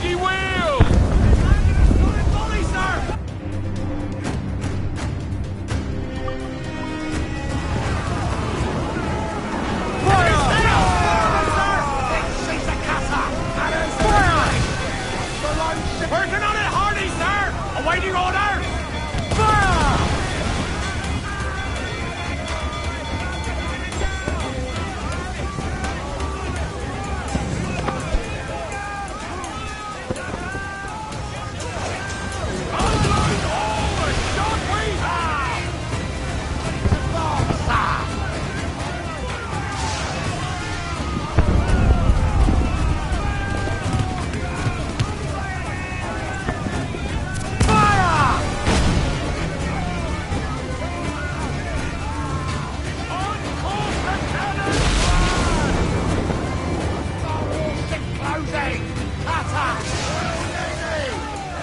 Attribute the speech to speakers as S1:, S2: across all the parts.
S1: bloody wheel! Volley, sir! Working on it, Hardy, sir! Awaiting order! Fire!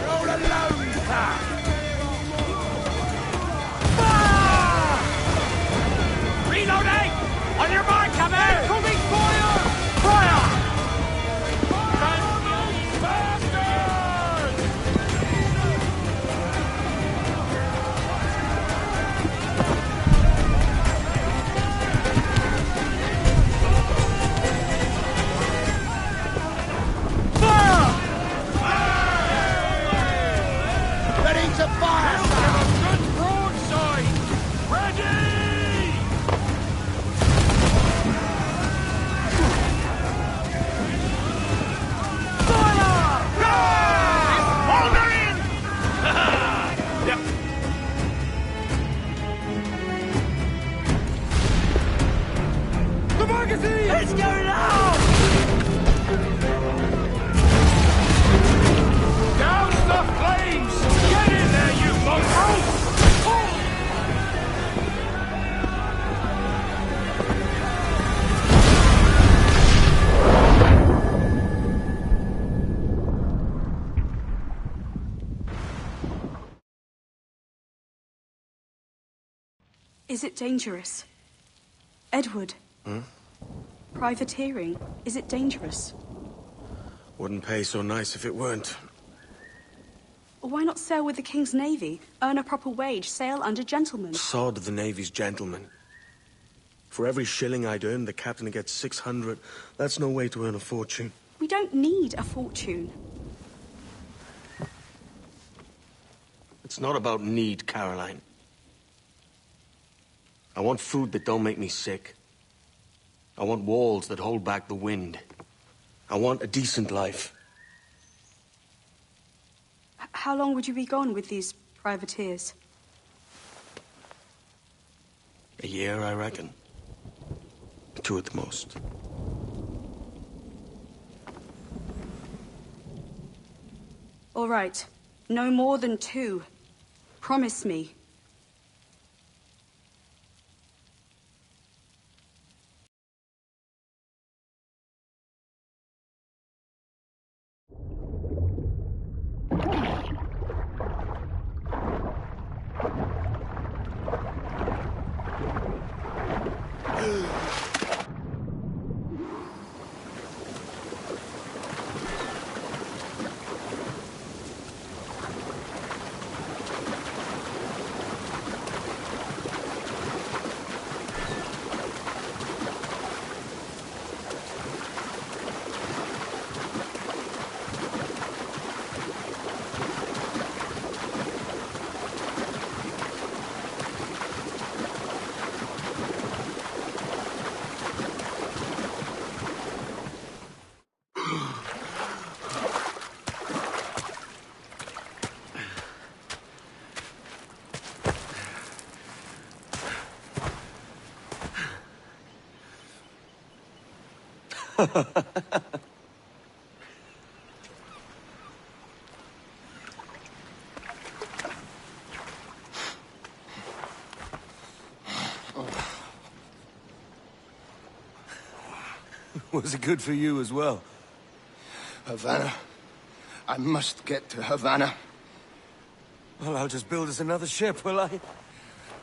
S1: All the shot we have! Reloading! On your mark, come in! Incoming fire! Fire! Bastards! Ready to fire, sir! Good broadside! Ready! Fire! Hold her in! Yep. The magazine! It's going out! Douse the flames! Get in there, you mongrel!
S2: Is it dangerous? Edward? Privateering, is it dangerous?
S3: Wouldn't pay so nice if it weren't.
S2: Why not sail with the King's Navy? Earn a proper wage, sail under gentlemen.
S3: Sod the Navy's gentlemen. For every shilling I'd earn, the captain gets 600. That's no way to earn a fortune.
S2: We don't need a fortune.
S3: It's not about need, Caroline. I want food that don't make me sick. I want walls that hold back the wind. I want a decent life.
S2: How long would you be gone with these privateers?
S3: A year, I reckon. 2 at the most.
S2: All right. No more than 2. Promise me.
S4: Was it good for you as well?
S5: Havana. I must get to Havana.
S4: Well, I'll just build us another ship, will I?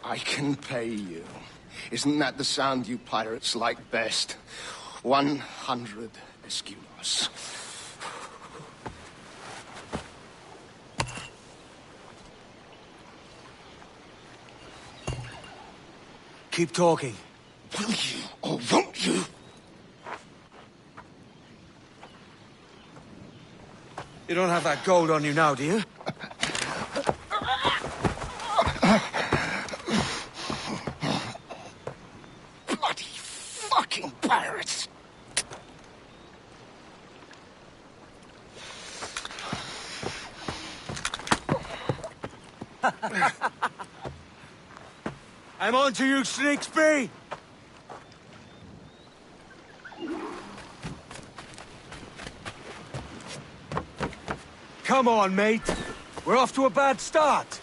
S5: I can pay you. Isn't that the sound you pirates like best? 100 escudos.
S4: Keep talking.
S5: Will you or won't you?
S4: You don't have that gold on you now, do you?
S5: Bloody fucking pirates!
S4: I'm on to you, Slicksby! Come on, mate. We're off to a bad start.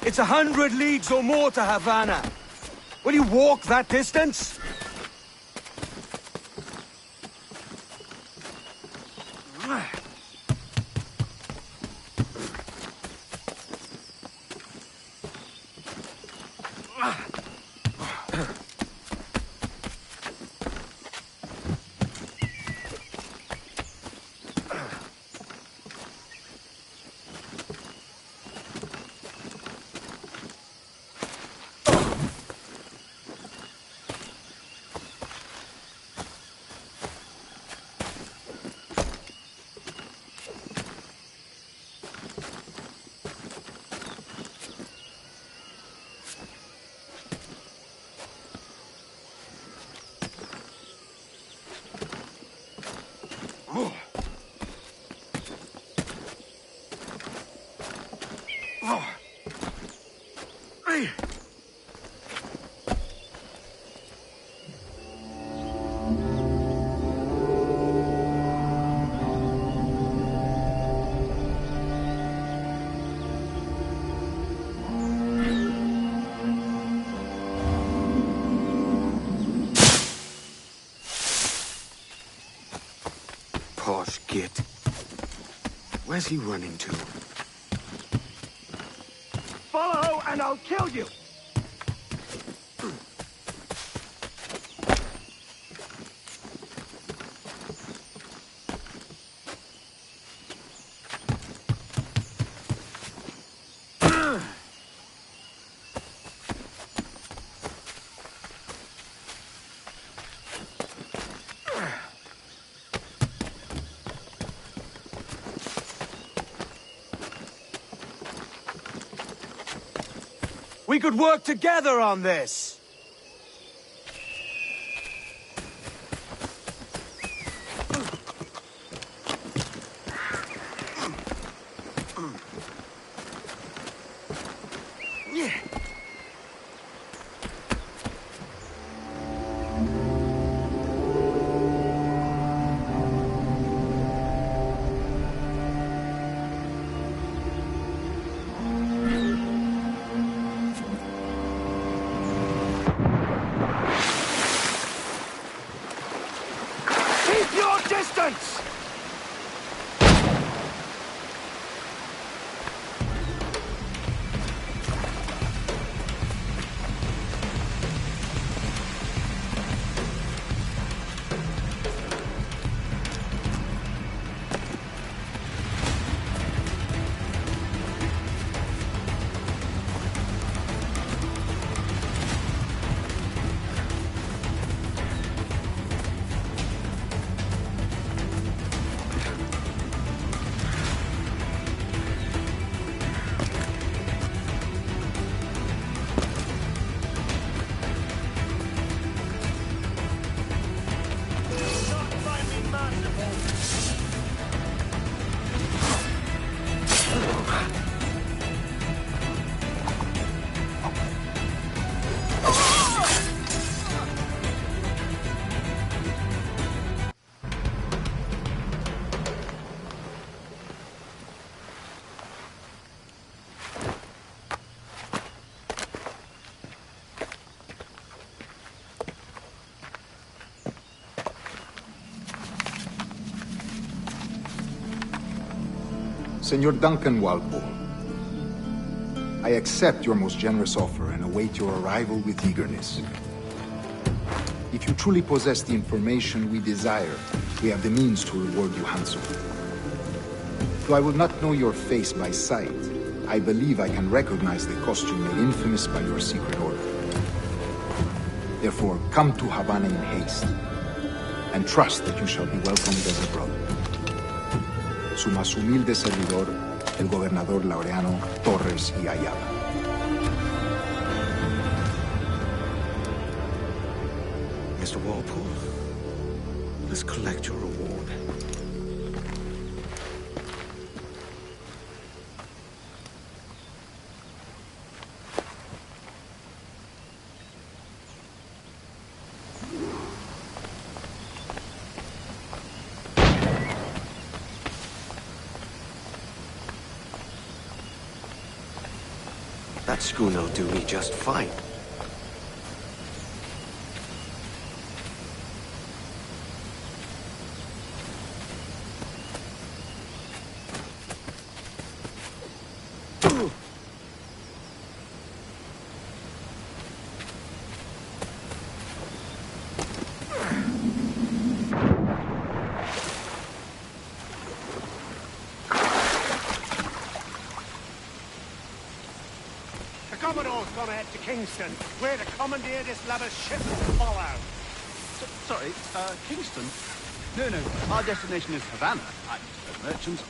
S4: It's 100 leagues or more to Havana. Will you walk that distance? Posh git. Where's he running to?
S1: Follow, and I'll kill you!
S4: We could work together on this!
S6: Senor Duncan Walpole, I accept your most generous offer and await your arrival with eagerness. If you truly possess the information we desire, we have the means to reward you handsomely. Though I will not know your face by sight, I believe I can recognize the costume made infamous by your secret order. Therefore, come to Havana in haste, and trust that you shall be welcomed as a brother. Su más humilde servidor, el gobernador Laureano Torres y Ayala.
S3: Mr. Walpole, let's collect your reward. That schooner'll do me just fine.
S1: Commodore's gone ahead to Kingston. We're to commandeer this lavish ship and follow.
S7: Sorry, Kingston? No, our destination is Havana. I'm just a merchant.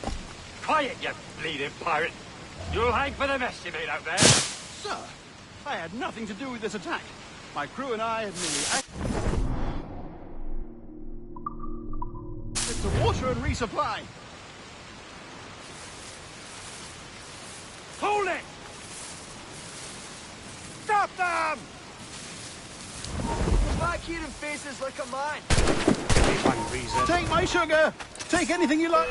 S1: Quiet, you bleeding pirate. You'll hang for the mess you made out there.
S7: Sir, I had nothing to do with this attack. My crew and I had merely acted to water and resupply.
S1: Hold it! Stop them!
S8: Why keep them faces like a mine?
S1: One reason.
S7: Take my sugar! Take anything you like!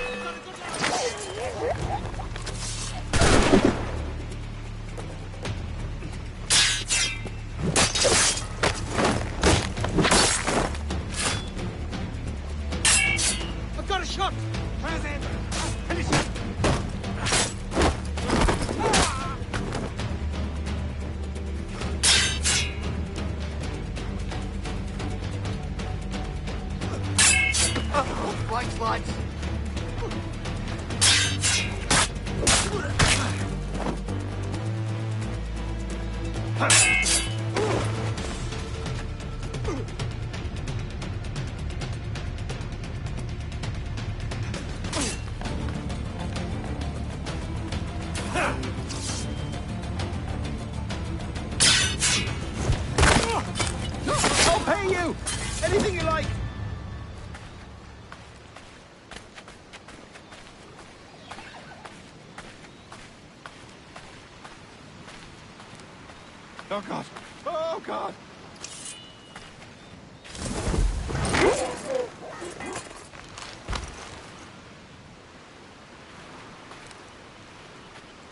S1: I've got a shot! Present! Finish it!
S8: Flanks, lads.
S7: I'll pay you! Anything you like! Oh, God. Oh, God.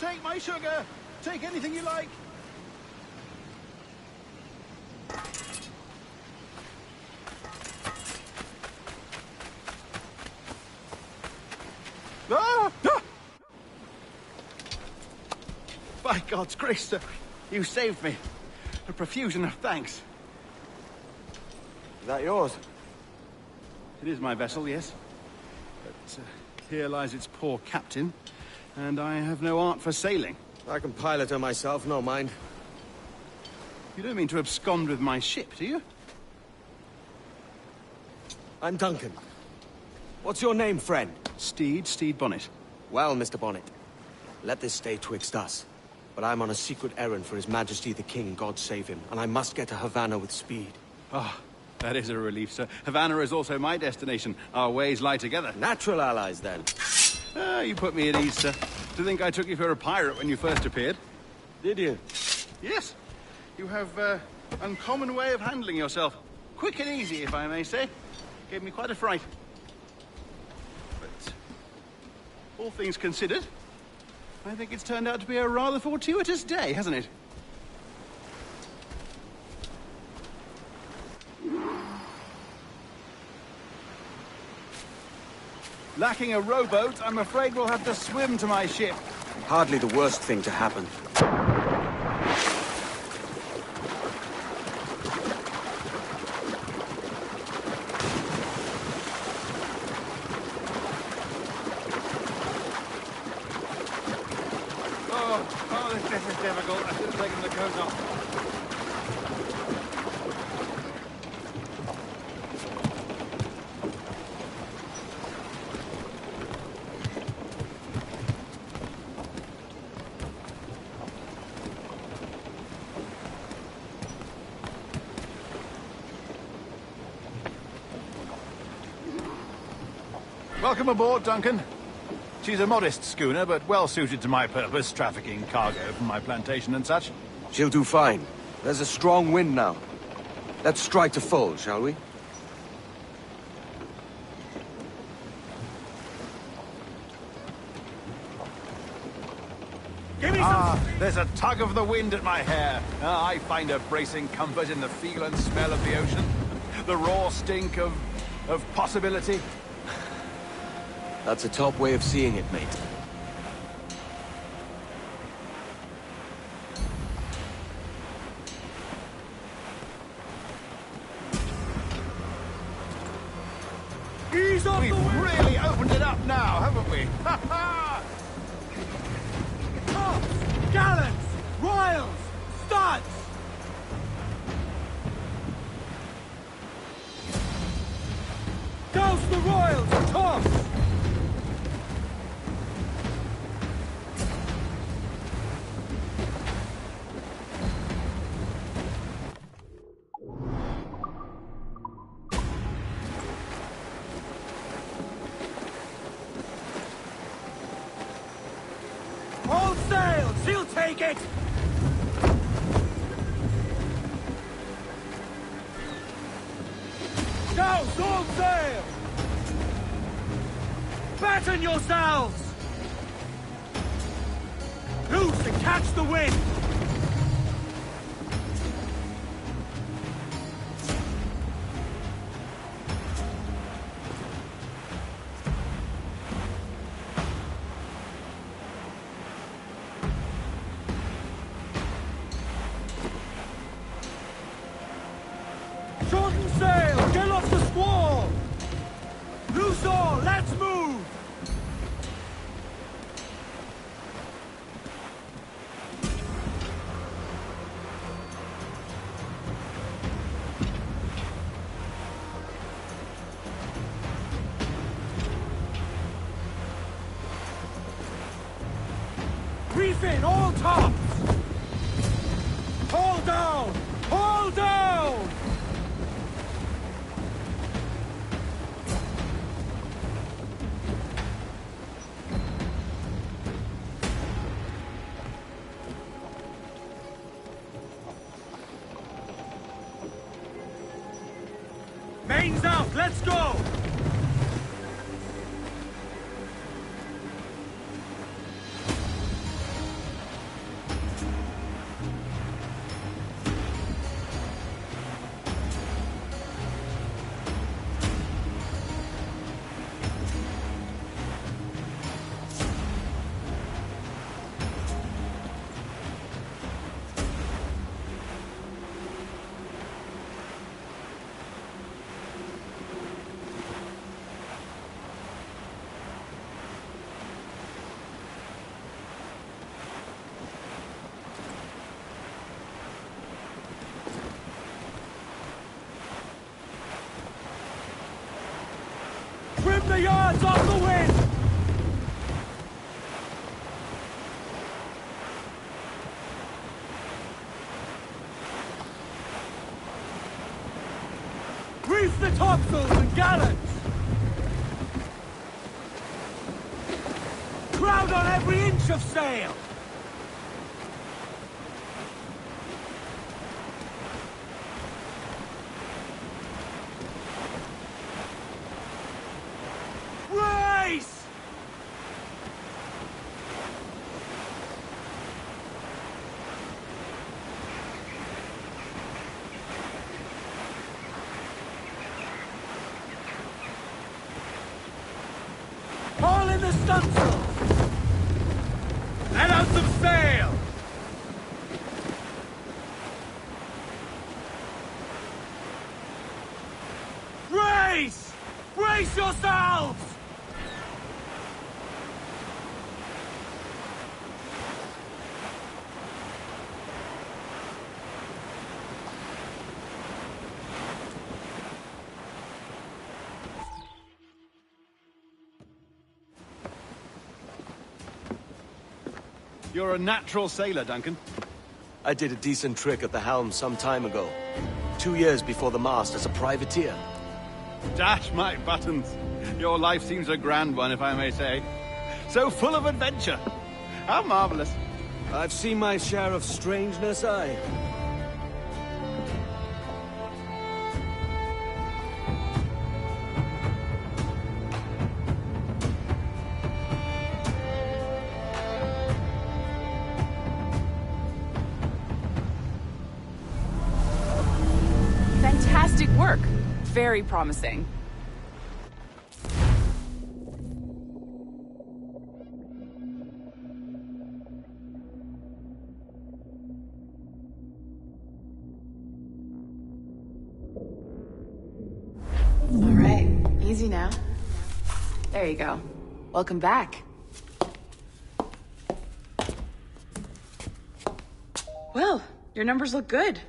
S7: Take my sugar. Take anything you like. Ah! Ah! By God's grace, sir. You saved me. A profusion of thanks.
S3: Is that yours?
S7: It is my vessel, yes. But here lies its poor captain, and I have no art for sailing.
S3: I can pilot her myself, no mind.
S7: You don't mean to abscond with my ship, do you?
S3: I'm Duncan. What's your name, friend?
S7: Stede Bonnet.
S3: Well, Mr. Bonnet, let this stay twixt us. But I'm on a secret errand for His Majesty the King, God save him, and I must get to Havana with speed.
S7: Ah, that is a relief, sir. Havana is also my destination. Our ways lie together.
S3: Natural allies, then.
S7: Ah, you put me at ease, sir. To think I took you for a pirate when you first appeared.
S3: Did you?
S7: Yes. You have uncommon way of handling yourself. Quick and easy, if I may say. Gave me quite a fright. But all things considered, I think it's turned out to be a rather fortuitous day, hasn't it? Lacking a rowboat, I'm afraid we'll have to swim to my ship.
S3: Hardly the worst thing to happen.
S7: Oh, this is difficult. I should have taken the coat off. Welcome aboard, Duncan. She's a modest schooner, but well suited to my purpose, trafficking cargo from my plantation and such.
S3: She'll do fine. There's a strong wind now. Let's strike to full, shall we?
S1: Give me some...
S7: There's a tug of the wind at my hair. I find a bracing comfort in the feel and smell of the ocean. The raw stink of possibility.
S3: That's a top way of seeing it, mate.
S1: Ease off
S7: We've
S1: the wind!
S7: really opened it up now, haven't we? Ha ha!
S1: Tops! Gallants! Royals! Studs! Douse the royals! Tops! All sail! She'll take it! Douse all sail! Batten yourselves! Loose and catch the wind! Shorten sail! Get off the squall! Loose all! Let's move! Reef in all tops! Haul down! Haul down! Mains out! Let's go! Trim the yards off the wind! Reef the topsails and gallants! Crowd on every inch of sail! Race! stunsail! Let out some sail! Brace! Brace yourselves!
S7: You're a natural sailor, Duncan.
S3: I did a decent trick at the helm some time ago. 2 years before the mast as a privateer.
S7: Dash my buttons. Your life seems a grand one, if I may say. So full of adventure. How marvelous.
S3: I've seen my share of strangeness, aye.
S9: Fantastic work. Very promising. All right, easy now. There you go. Welcome back. Well, your numbers look good.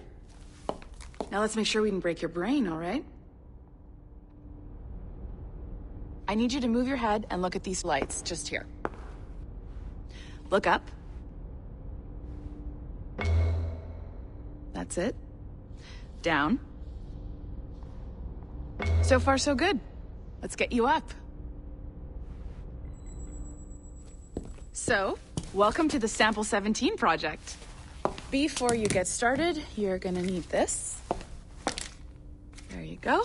S9: Now let's make sure we can break your brain, all right? I need you to move your head and look at these lights, just here. Look up. That's it. Down. So far, so good. Let's get you up. So, welcome to the Sample 17 project. Before you get started, you're gonna need this. There you go.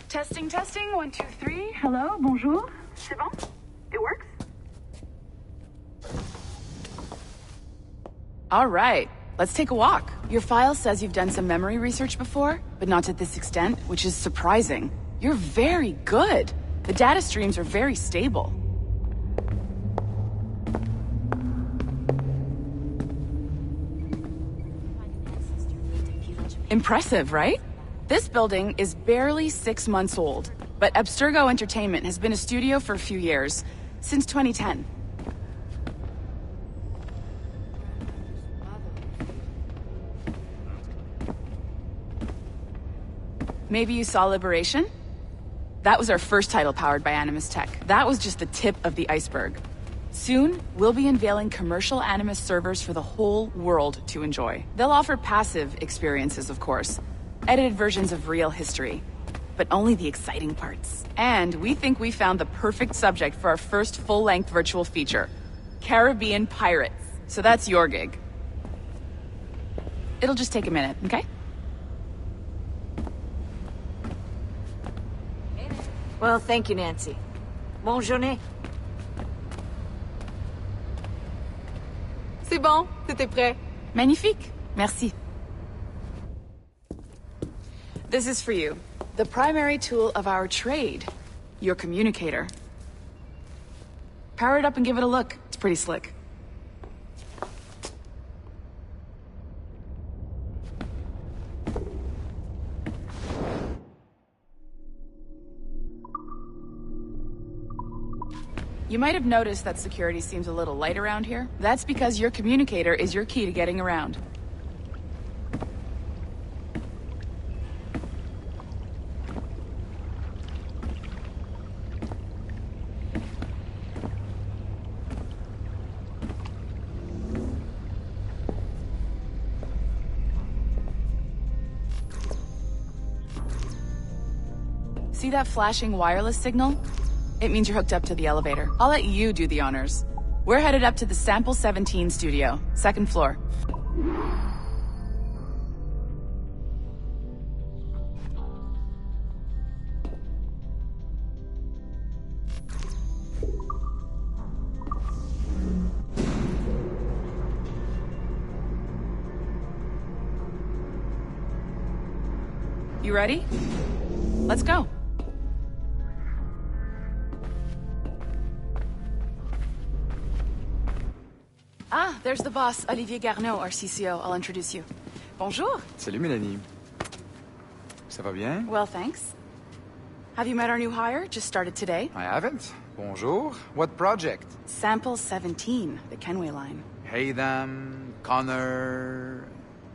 S9: Testing, testing, 1, 2, 3. Hello, bonjour. C'est bon? It works? All right, let's take a walk. Your file says you've done some memory research before, but not to this extent, which is surprising. You're very good. The data streams are very stable. Impressive, right? This building is barely 6 months old, but Abstergo Entertainment has been a studio for a few years, since 2010. Maybe you saw Liberation? That was our first title powered by Animus Tech. That was just the tip of the iceberg. Soon, we'll be unveiling commercial Animus servers for the whole world to enjoy. They'll offer passive experiences, of course. Edited versions of real history. But only the exciting parts. And we think we found the perfect subject for our first full-length virtual feature. Caribbean Pirates. So that's your gig. It'll just take a minute, okay?
S10: Well, thank you, Nancy. Bonne journée.
S9: C'est bon, c'était prêt. Magnifique. Merci. This is for you. The primary tool of our trade. Your communicator. Power it up and give it a look. It's pretty slick. You might have noticed that security seems a little light around here. That's because your communicator is your key to getting around. See that flashing wireless signal? It means you're hooked up to the elevator. I'll let you do the honors. We're headed up to the Sample 17 studio, 2nd floor. You ready? Let's go. Ah, there's the boss, Olivier Garneau, our CCO. I'll introduce you. Bonjour.
S11: Salut, Mélanie. Ça va bien?
S9: Well, thanks. Have you met our new hire? Just started today.
S11: I haven't. Bonjour. What project?
S9: Sample 17, the Kenway line.
S11: Haytham, Connor...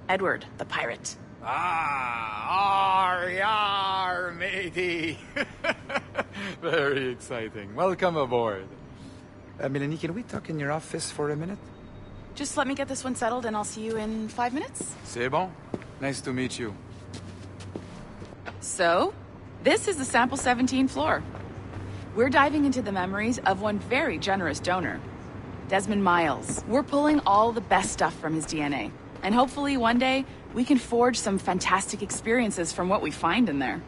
S9: Edward, the pirate.
S11: Ah, yar, matey. Very exciting. Welcome aboard. Mélanie, can we talk in your office for a minute?
S9: Just let me get this one settled and I'll see you in 5 minutes.
S11: C'est bon. Nice to meet you.
S9: So, this is the Sample 17 floor. We're diving into the memories of one very generous donor, Desmond Miles. We're pulling all the best stuff from his DNA. And hopefully one day, we can forge some fantastic experiences from what we find in there.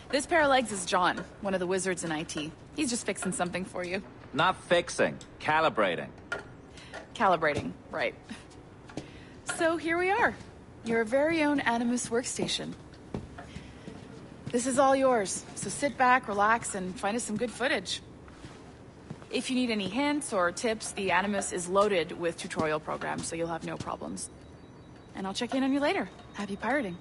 S9: This pair of legs is John, one of the wizards in IT. He's just fixing something for you.
S12: Not fixing, calibrating.
S9: Calibrating, right. So here we are, your very own Animus workstation. This is all yours, so sit back, relax, and find us some good footage. If you need any hints or tips, the Animus is loaded with tutorial programs, so you'll have no problems. And I'll check in on you later. Happy pirating.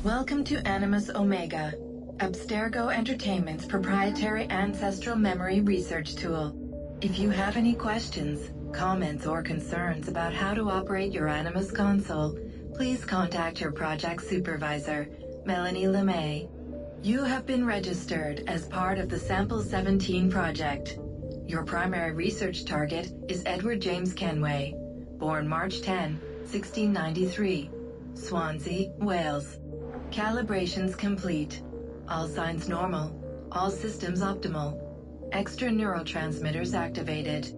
S13: Welcome to Animus Omega, Abstergo Entertainment's proprietary ancestral memory research tool. If you have any questions, comments, or concerns about how to operate your Animus console, please contact your project supervisor, Melanie LeMay. You have been registered as part of the Sample 17 project. Your primary research target is Edward James Kenway, born March 10, 1693, Swansea, Wales. Calibrations complete. All signs normal. All systems optimal. Extra neurotransmitters activated.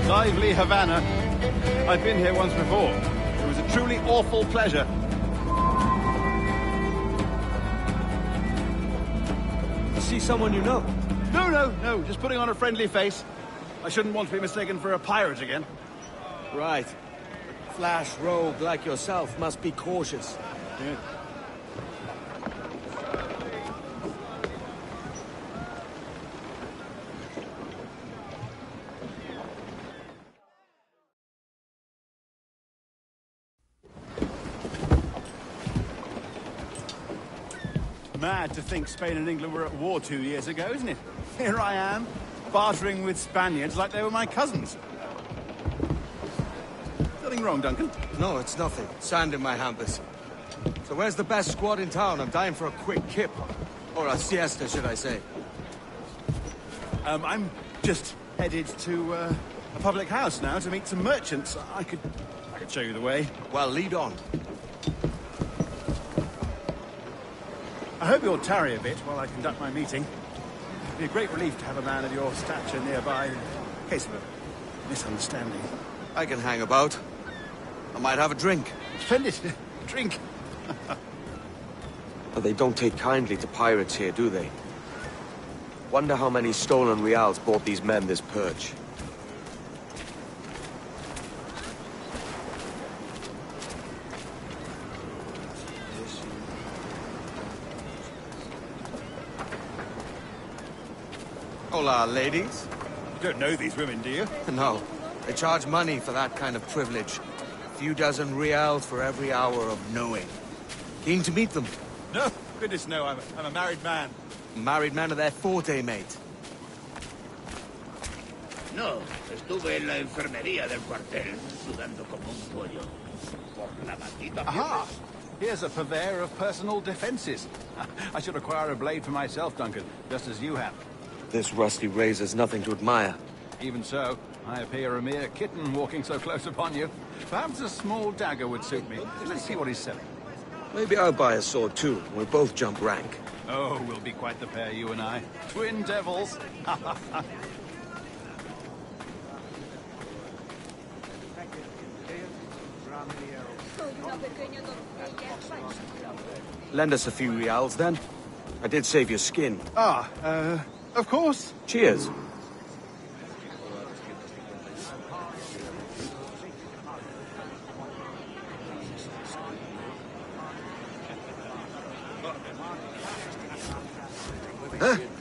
S7: Lively Havana. I've been here once before. It was a truly awful pleasure.
S3: See someone you know?
S7: No. Just putting on a friendly face. I shouldn't want to be mistaken for a pirate again.
S3: Right. Flash rogue like yourself must be cautious.
S7: Yeah. Mad to think Spain and England were at war 2 years ago, isn't it? Here I am, bartering with Spaniards like they were my cousins. Nothing wrong, Duncan?
S3: No, it's nothing. Sand in my hampers. So where's the best squad in town? I'm dying for a quick kip. Or a siesta, should I say.
S7: I'm just headed to a public house now to meet some merchants. I could show you the way.
S3: Well, lead on.
S7: I hope you'll tarry a bit while I conduct my meeting. It'd be a great relief to have a man of your stature nearby in case of a misunderstanding.
S3: I can hang about. I might have a drink.
S7: Splendid. Drink.
S3: But they don't take kindly to pirates here, do they? Wonder how many stolen reals bought these men this perch. Hola, ladies.
S7: You don't know these women, do you?
S3: No. They charge money for that kind of privilege. A few dozen reals for every hour of knowing. Keen to meet them?
S7: No, goodness no, I'm a married man.
S3: Married man of their forte, mate.
S14: No, estuve en la enfermería del cuartel, sudando como un pollo. Por la maldita
S7: Aha! Here's a purveyor of personal defenses. I should acquire a blade for myself, Duncan, just as you have.
S3: this rusty razor's nothing to admire.
S7: Even so, I appear a mere kitten walking so close upon you. Perhaps a small dagger would suit me. Let's see what he's selling.
S3: Maybe I'll buy a sword too. We'll both jump rank.
S7: Oh, we'll be quite the pair, you and I. Twin devils.
S3: Lend us a few reals, then. I did save your skin.
S7: Of course.
S3: Cheers.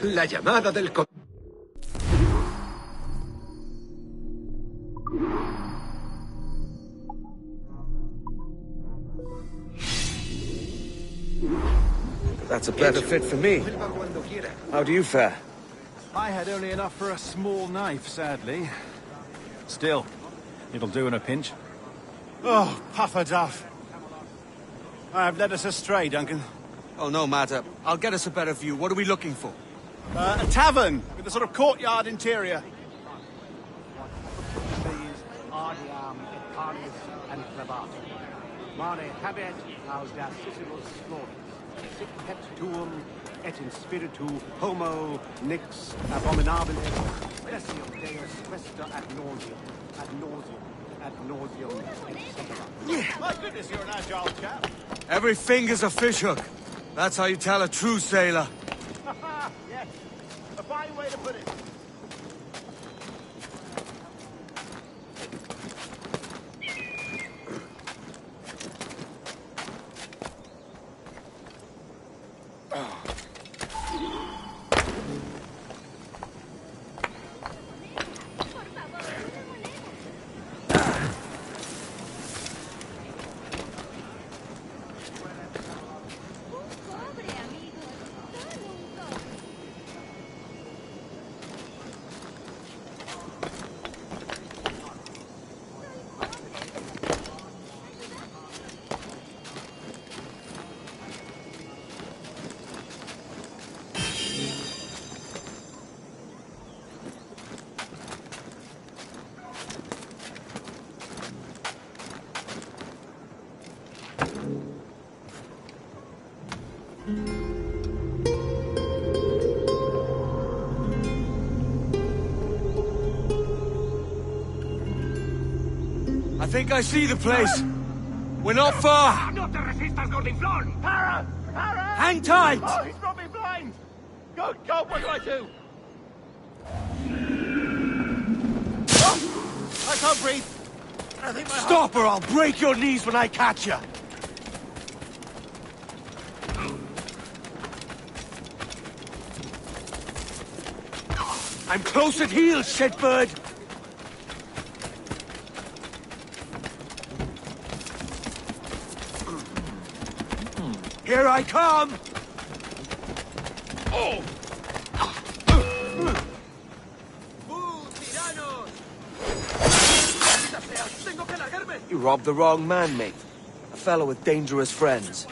S4: La llamada del...
S3: That's a better fit for me. How do you fare?
S7: I had only enough for a small knife, sadly. Still, it'll do in a pinch. Oh, Puffer Duff. I have led us astray, Duncan.
S3: Oh, no matter. I'll get us a better view. What are we looking for?
S7: A tavern with a sort of courtyard interior.
S1: Ardiam et carnis and clavatum. Mane habet audas Ciceros glories. Sic pet tuum et in spiritu homo nix abominabile. Specium Deus questa ad nauseum, etc.
S7: My goodness, you're an agile chap.
S3: Every finger's a fishhook. That's how you tell a true sailor.
S7: Yes, a fine way to put it.
S3: I think I see the place. We're not far.
S1: No te resistas, Gordinflón! Para! Para!
S3: Hang tight!
S1: Oh, he's brought me blind! Go, what do I do?
S7: Oh, I can't breathe. I think my
S3: Stop or I'll break your knees when I catch you. I'm close at heel, shitbird. Here I come! Oh! You robbed the wrong man, mate. A fellow with dangerous friends.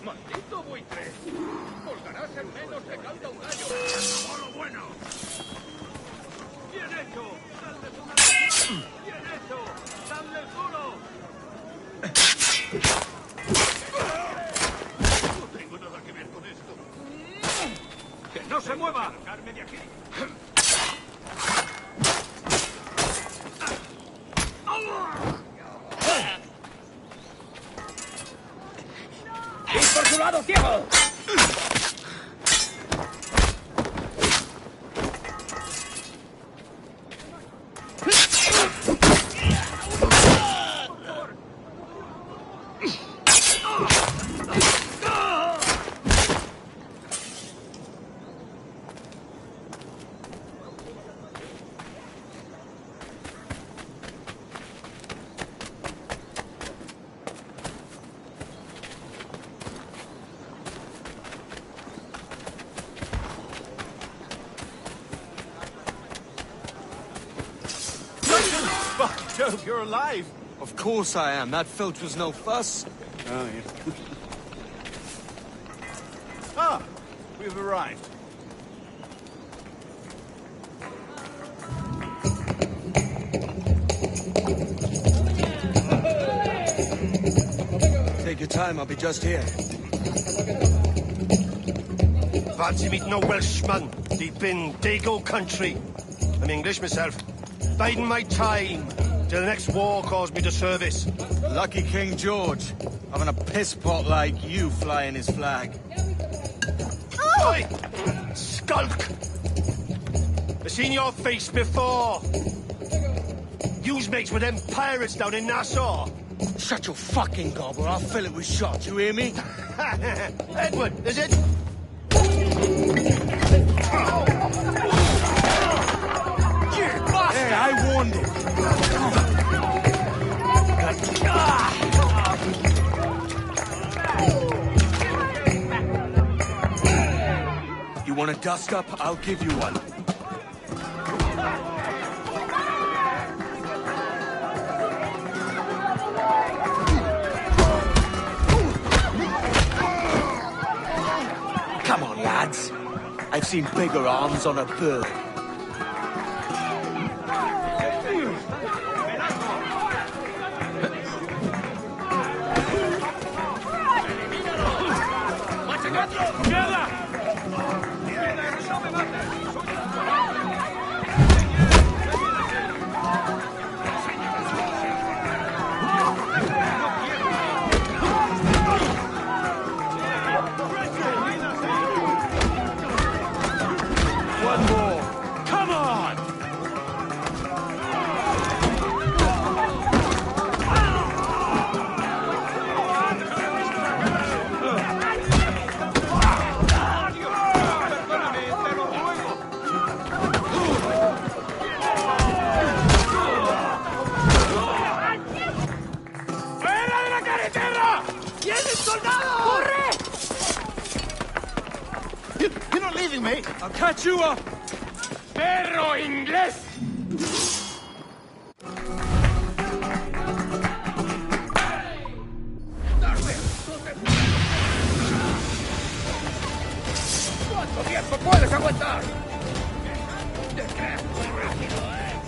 S1: ¡Maldito buitre! ¡Colgarás en menos de calda un gallo! ¡Por lo bueno! ¡Bien hecho! ¡Dale una... ¡Bien hecho! ¡Dale el duro! No tengo nada que ver con esto. ¡Que no se mueva! ¡Sacarme de aquí! ¡Ir por su lado, ciego!
S7: Fuck, Job, you're alive.
S3: Of course I am. That filch was no fuss.
S7: Oh, yeah. Ah, we've arrived.
S3: Take your time, I'll be just here.
S15: Fancy meeting a Welshman deep in Dago country. I'm English myself. Biding my time till the next war calls me to service.
S7: Lucky King George, having a piss pot like you flying his flag.
S15: Oi! Skulk! I've seen your face before. You's mates with them pirates down in Nassau.
S3: Shut your fucking gobble, I'll fill it with shot, you hear me?
S15: Edward, is it?
S3: Hey, I warned him. You want a dust up? I'll give you one. Come on, lads. I've seen bigger arms on a bird.
S15: You're not leaving me.
S3: I'll catch you up.
S15: Perro inglés.
S14: ¿Cuánto tiempo puedes aguantar? Te crees muy rápido, ¿eh?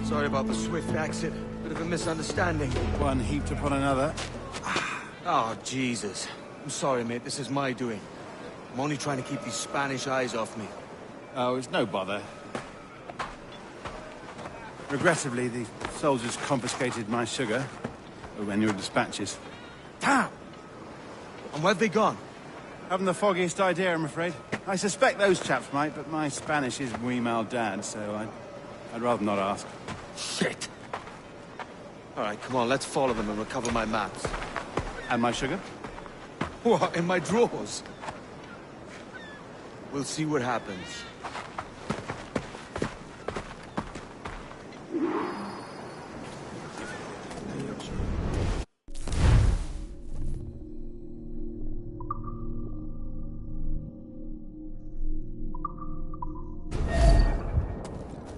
S3: Sorry about the swift exit. Bit of a misunderstanding.
S7: One heaped upon another.
S3: Oh, Jesus. I'm sorry, mate. This is my doing. I'm only trying to keep these Spanish eyes off me.
S7: Oh, it's no bother. Regrettably, the soldiers confiscated my sugar when your dispatches.
S3: Damn! And where've they gone?
S7: Haven't the foggiest idea, I'm afraid. I suspect those chaps might, but my Spanish is muy mal dad, so I'd rather not ask.
S3: Shit! All right, come on, let's follow them and recover my maps.
S7: And my sugar?
S3: What, in my drawers? We'll see what happens.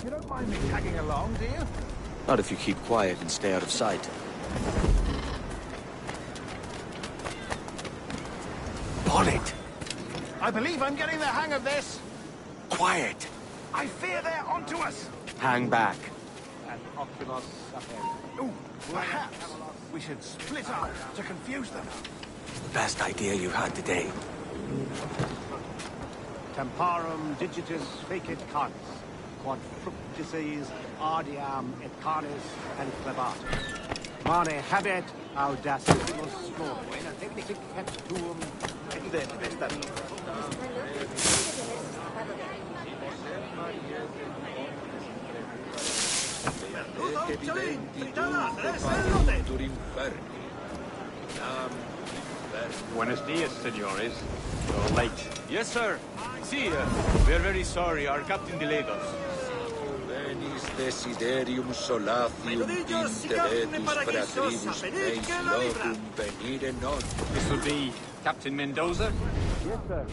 S7: You don't mind me tagging along, do you?
S3: Not if you keep quiet and stay out of sight. On it!
S7: I believe I'm getting the hang of this.
S3: Quiet!
S7: I fear they're onto us.
S3: Hang back.
S1: And Oculus ahead.
S7: Ooh, perhaps we should split up to confuse them.
S3: Best idea you've had today.
S1: Temparum digitis fecit canis, quod fructices ardiam et canis and clebatum. Mane habet audacissimus scorpus, sic et tuum et
S16: Buenos dias, senores. You're late.
S17: Yes, sir. See, we're very sorry. Our captain delayed us.
S14: Venis desiderium solatium inteletus fratribus meis locum venire non.
S16: This will be Captain Mendoza?
S17: Yes, sir.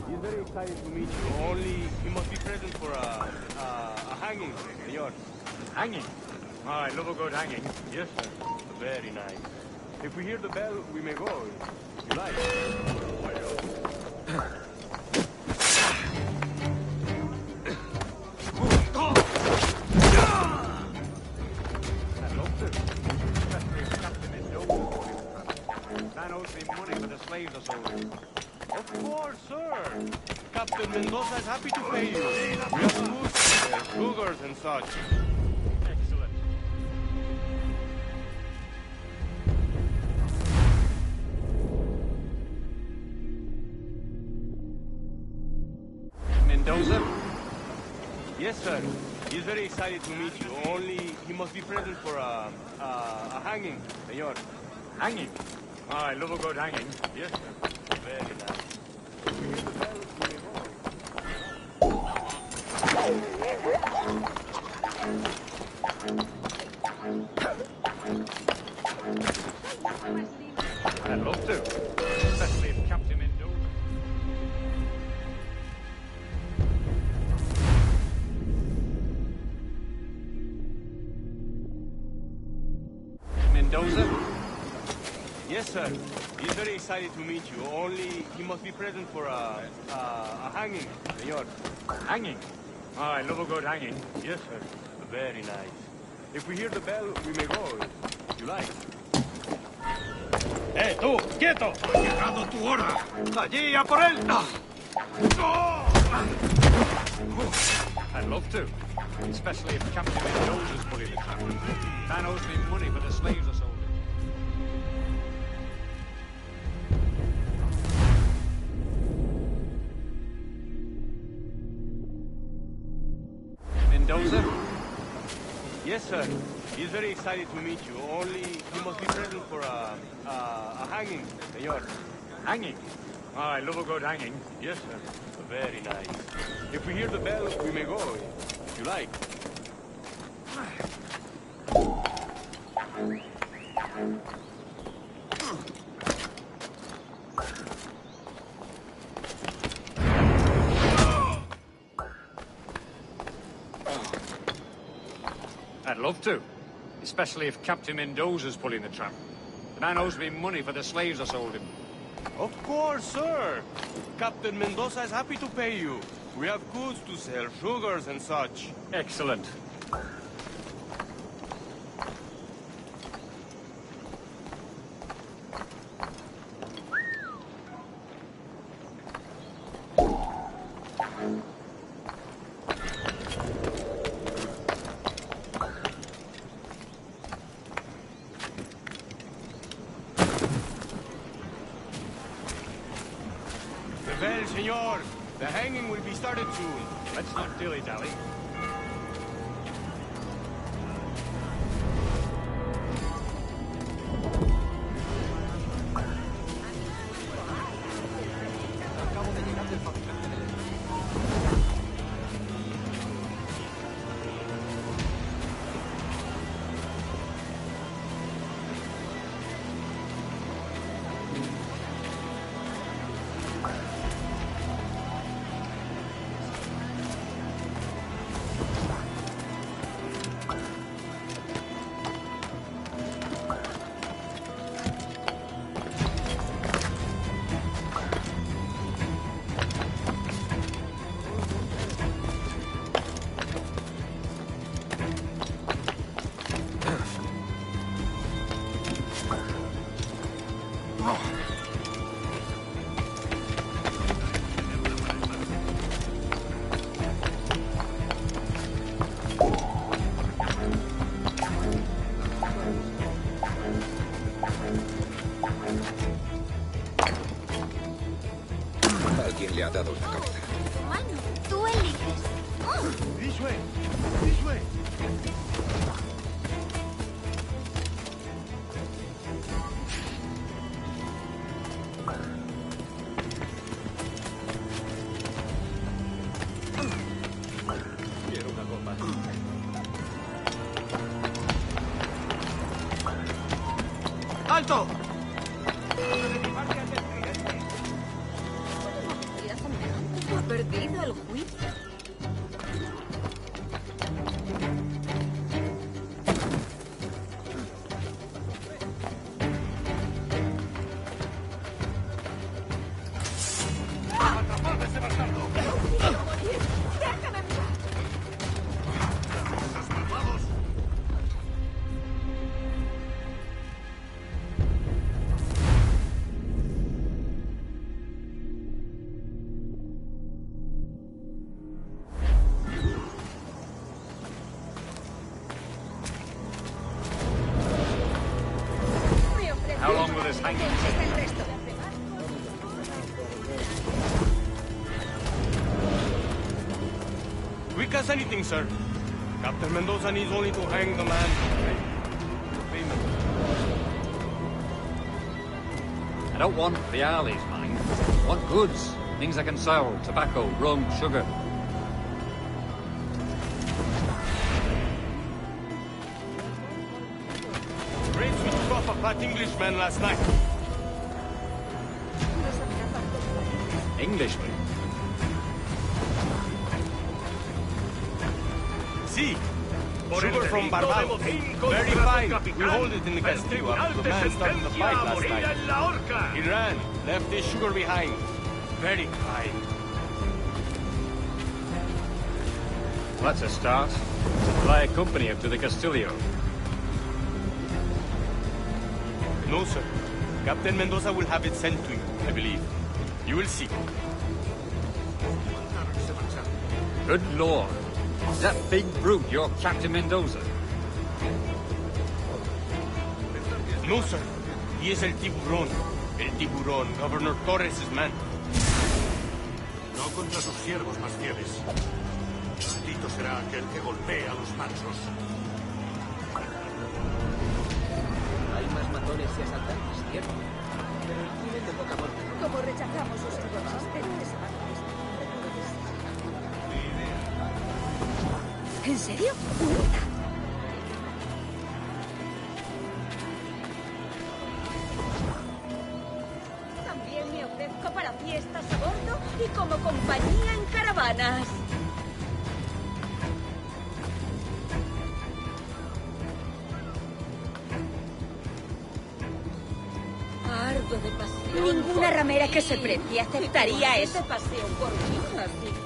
S17: He's very excited to meet you. Only he must be present for a hanging, senor.
S16: Hanging? Oh, I love a good hanging.
S17: Yes, sir. Very nice. If we hear the bell, we may go. If you like.
S16: Man owes me money for the slaves or so.
S17: Of course, sir. Captain Mendoza is happy to pay you. We have food, cougars and such.
S16: Excellent. Mendoza?
S17: Yes, sir. He's very excited to meet you. Only he must be present for a hanging, senor.
S16: Hanging? Oh, I love a good hanging.
S17: Yes, sir. Very nice. If we hear the bell, we may go.
S16: I'd love to. Especially if Captain Mendoza.
S17: Mendoza? Yes, sir. He's very excited to meet you. Only he must be present for a hanging, senor.
S16: Hanging? Oh, I love a good hanging.
S17: Yes, sir. Very nice. If we hear the bell, we may go, if you like.
S16: ¡Tú! ¡Quieto! ¡Ha llegado tu hora! ¡Allí, a por él! I'd love to. Especially if Captain Mendoza's pulling the trap. Man owes me money for the slaves or sold.
S17: Mendoza? Yes, sir. He's very excited to meet you. Only he must be present for a hanging, senor.
S16: Hanging? I love a good hanging.
S17: Yes, sir. Very nice. If we hear the bell, we may go, if you like.
S16: I'd love to. Especially if Captain Mendoza's pulling the trap. The man owes me money for the slaves I sold him.
S17: Of course, sir. Captain Mendoza is happy to pay you. We have goods to sell, sugars and such.
S16: Excellent.
S17: Well, senor, the hanging will be started soon.
S16: Let's not dilly-dally.
S11: Alguien le ha dado la cabeza.
S18: Bueno, tú eliges.
S15: This way. This way.
S16: Quiero una copa.
S8: ¡Alto!
S10: Ha perdido el juicio.
S16: How long will this hanging take?
S17: Quick as anything, sir. Captain Mendoza needs only to hang the man. Payment.
S16: I don't want reales, mind. I want goods. Things I can sell. Tobacco, rum, sugar.
S17: Rates we took off a fat Englishman last night.
S16: Englishman?
S17: See? Sugar from Barbado. Very fine. We hold it in the Castillo after the man started the fight last night. He ran, left his sugar behind. Very fine.
S16: Well, that's a start. Will I accompany him to the Castillo?
S17: No, sir. Captain Mendoza will have it sent to you, I believe. You will see.
S16: Good Lord. Is that big brute your Captain Mendoza?
S17: No, sir. He is El Tiburón. El Tiburón, Governor Torres' man.
S15: No contra sus siervos más fieles. Maldito será aquel que golpea a los mansos.
S19: matones y asaltantes, cierto. Pero el crimen de poca muerte.
S10: Como rechazamos sus inconsistentes avances. ¿En serio? ¡Puta! También me ofrezco para fiestas a bordo y como compañía en caravanas. Ardo de pasión. Ninguna ramera que se precie aceptaría eso. Este paseo por mí, así que...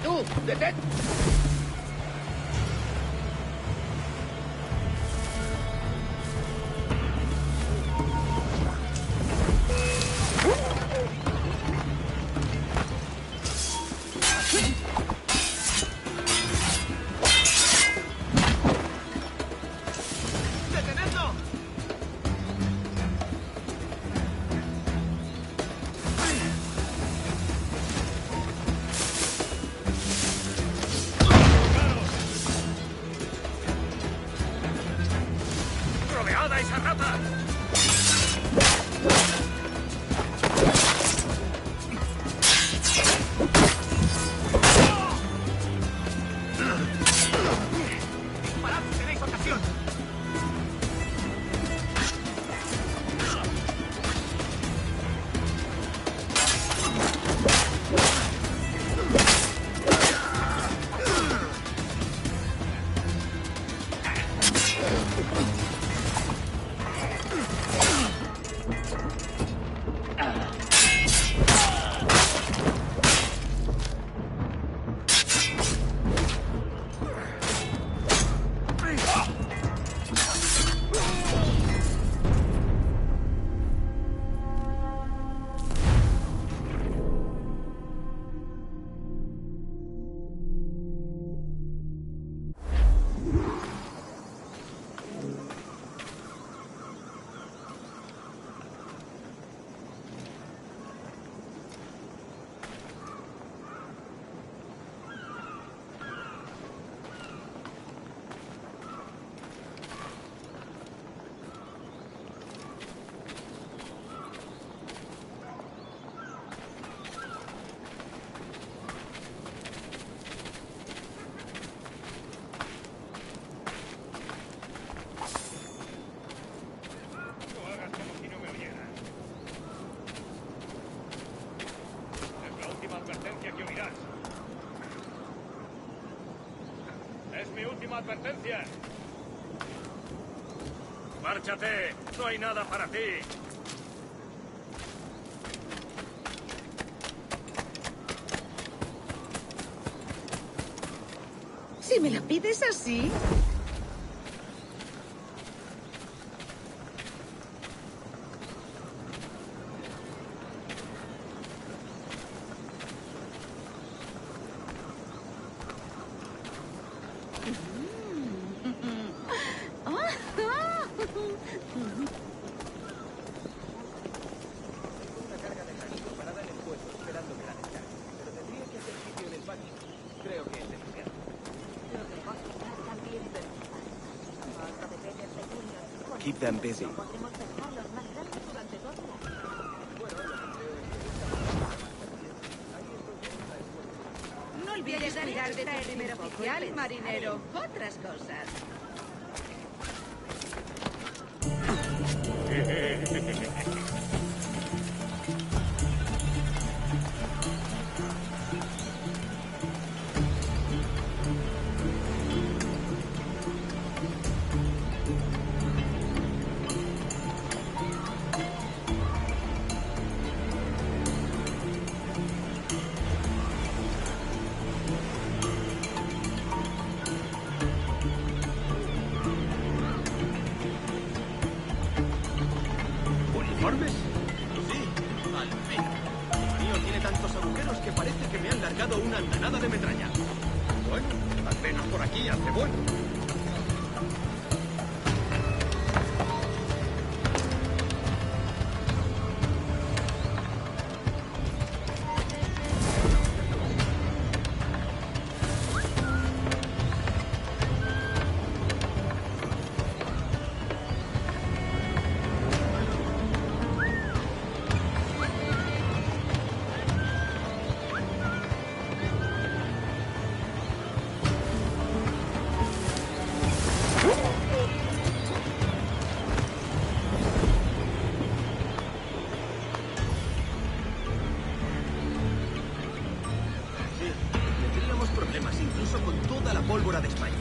S14: ¡Tú! ¡Detén! es mi última advertencia. Márchate. No hay nada para ti.
S10: Si me la pides así...
S3: Keep them busy.
S10: No olvides cuidar de tu primer oficial, marinero. Otras cosas.
S19: ¿Uniformes? Sí, al fin. El mío tiene tantos agujeros que parece que me han largado una andanada de metralla. Bueno, al menos por aquí hace bueno. Tendríamos problemas incluso con toda la pólvora de España.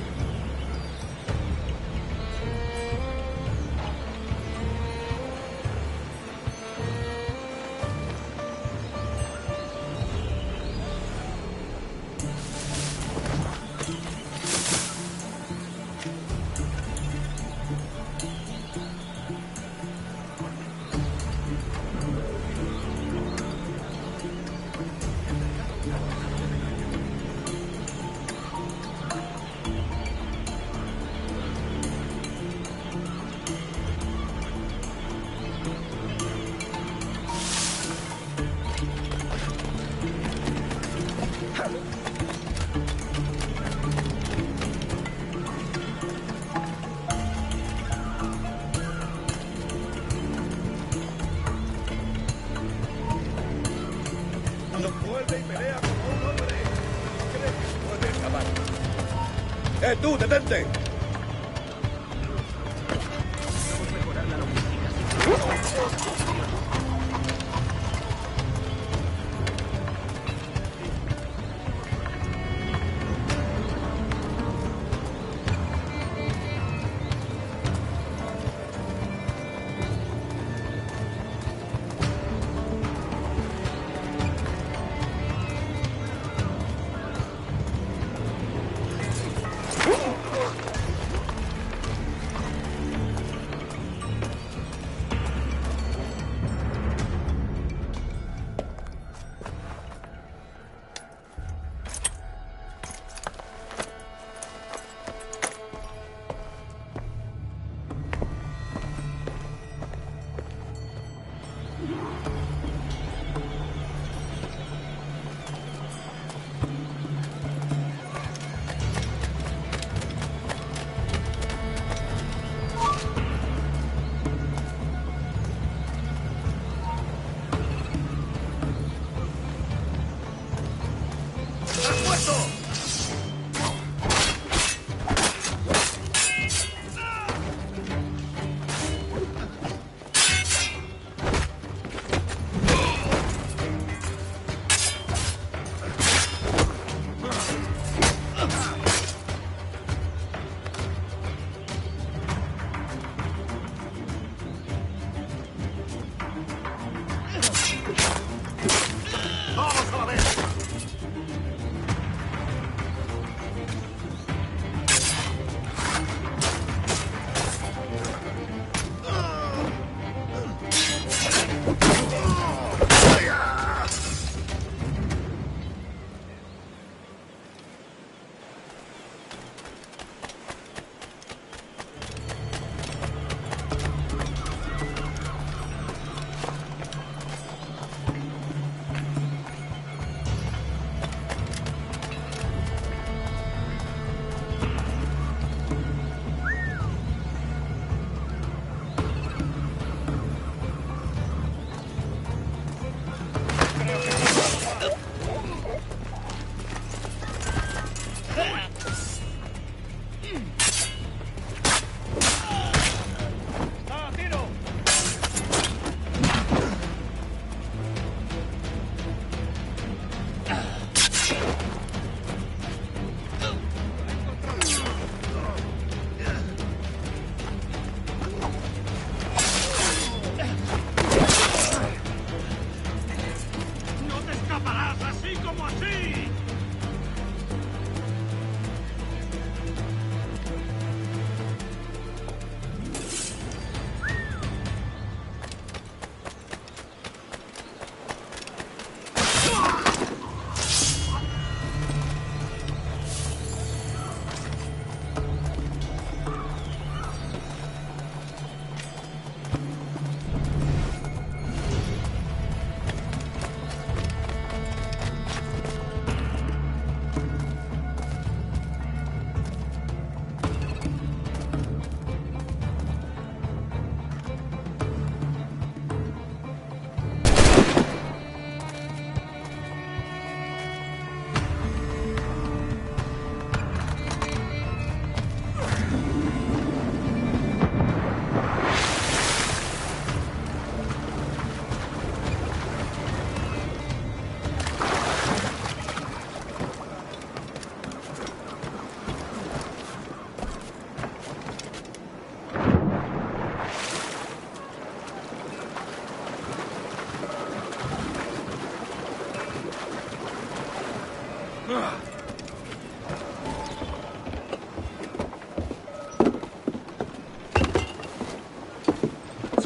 S15: Vuelve y pelea como un hombre. ¿Crees que se puede escapar? ¡Tú, detente!
S19: Vamos a mejorar la logística.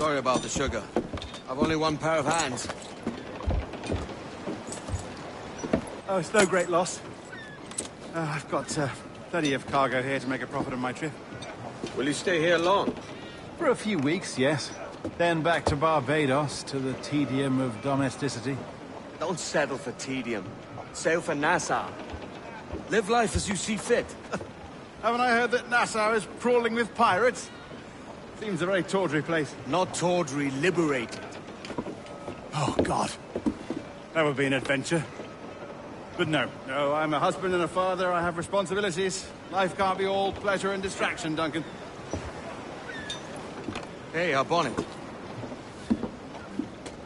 S3: Sorry about the sugar. I've only one pair of hands.
S7: Oh, it's no great loss. I've got plenty of cargo here to make a profit on my trip.
S17: Will you stay here long?
S7: For a few weeks, yes. Then back to Barbados, to the tedium of domesticity.
S3: Don't settle for tedium. Sail for Nassau. Live life as you see fit.
S7: Haven't I heard that Nassau is crawling with pirates? Seems a very tawdry place.
S3: Not tawdry, liberated.
S7: Oh, God. That would be an adventure. But no, I'm a husband and a father. I have responsibilities. Life can't be all pleasure and distraction, Duncan.
S3: Hey, our bonnet.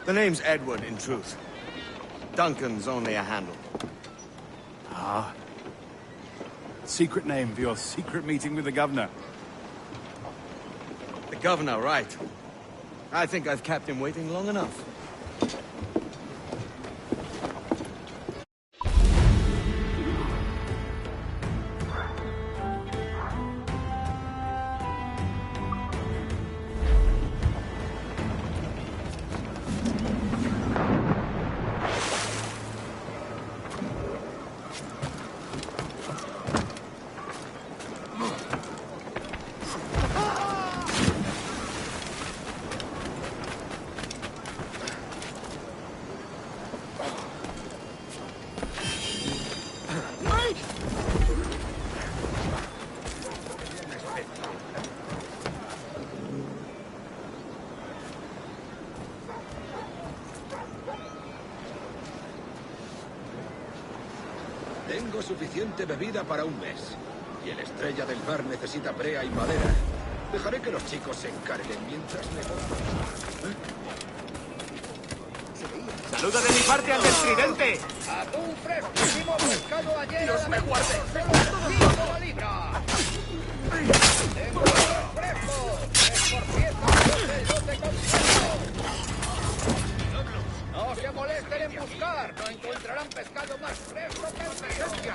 S3: The name's Edward, in truth. Duncan's only a handle.
S7: Ah. Secret name for your secret meeting with the governor.
S3: The governor, right. I think I've kept him waiting long enough.
S20: Tengo suficiente bebida para un mes. Y el estrella del bar necesita brea y madera. Dejaré que los chicos se encarguen mientras me voy.
S8: ¡Saluda de mi parte al del tridente!
S19: ¡Atún fresquísimo pescado ayer!
S8: ¡Dios me guarde!
S19: ¡5 la libra! ¡Tengo arroz fresco! ¡3% del lote completo! ¡No se molesten en buscar! ¡No encontrarán pescado más fresco que el mío!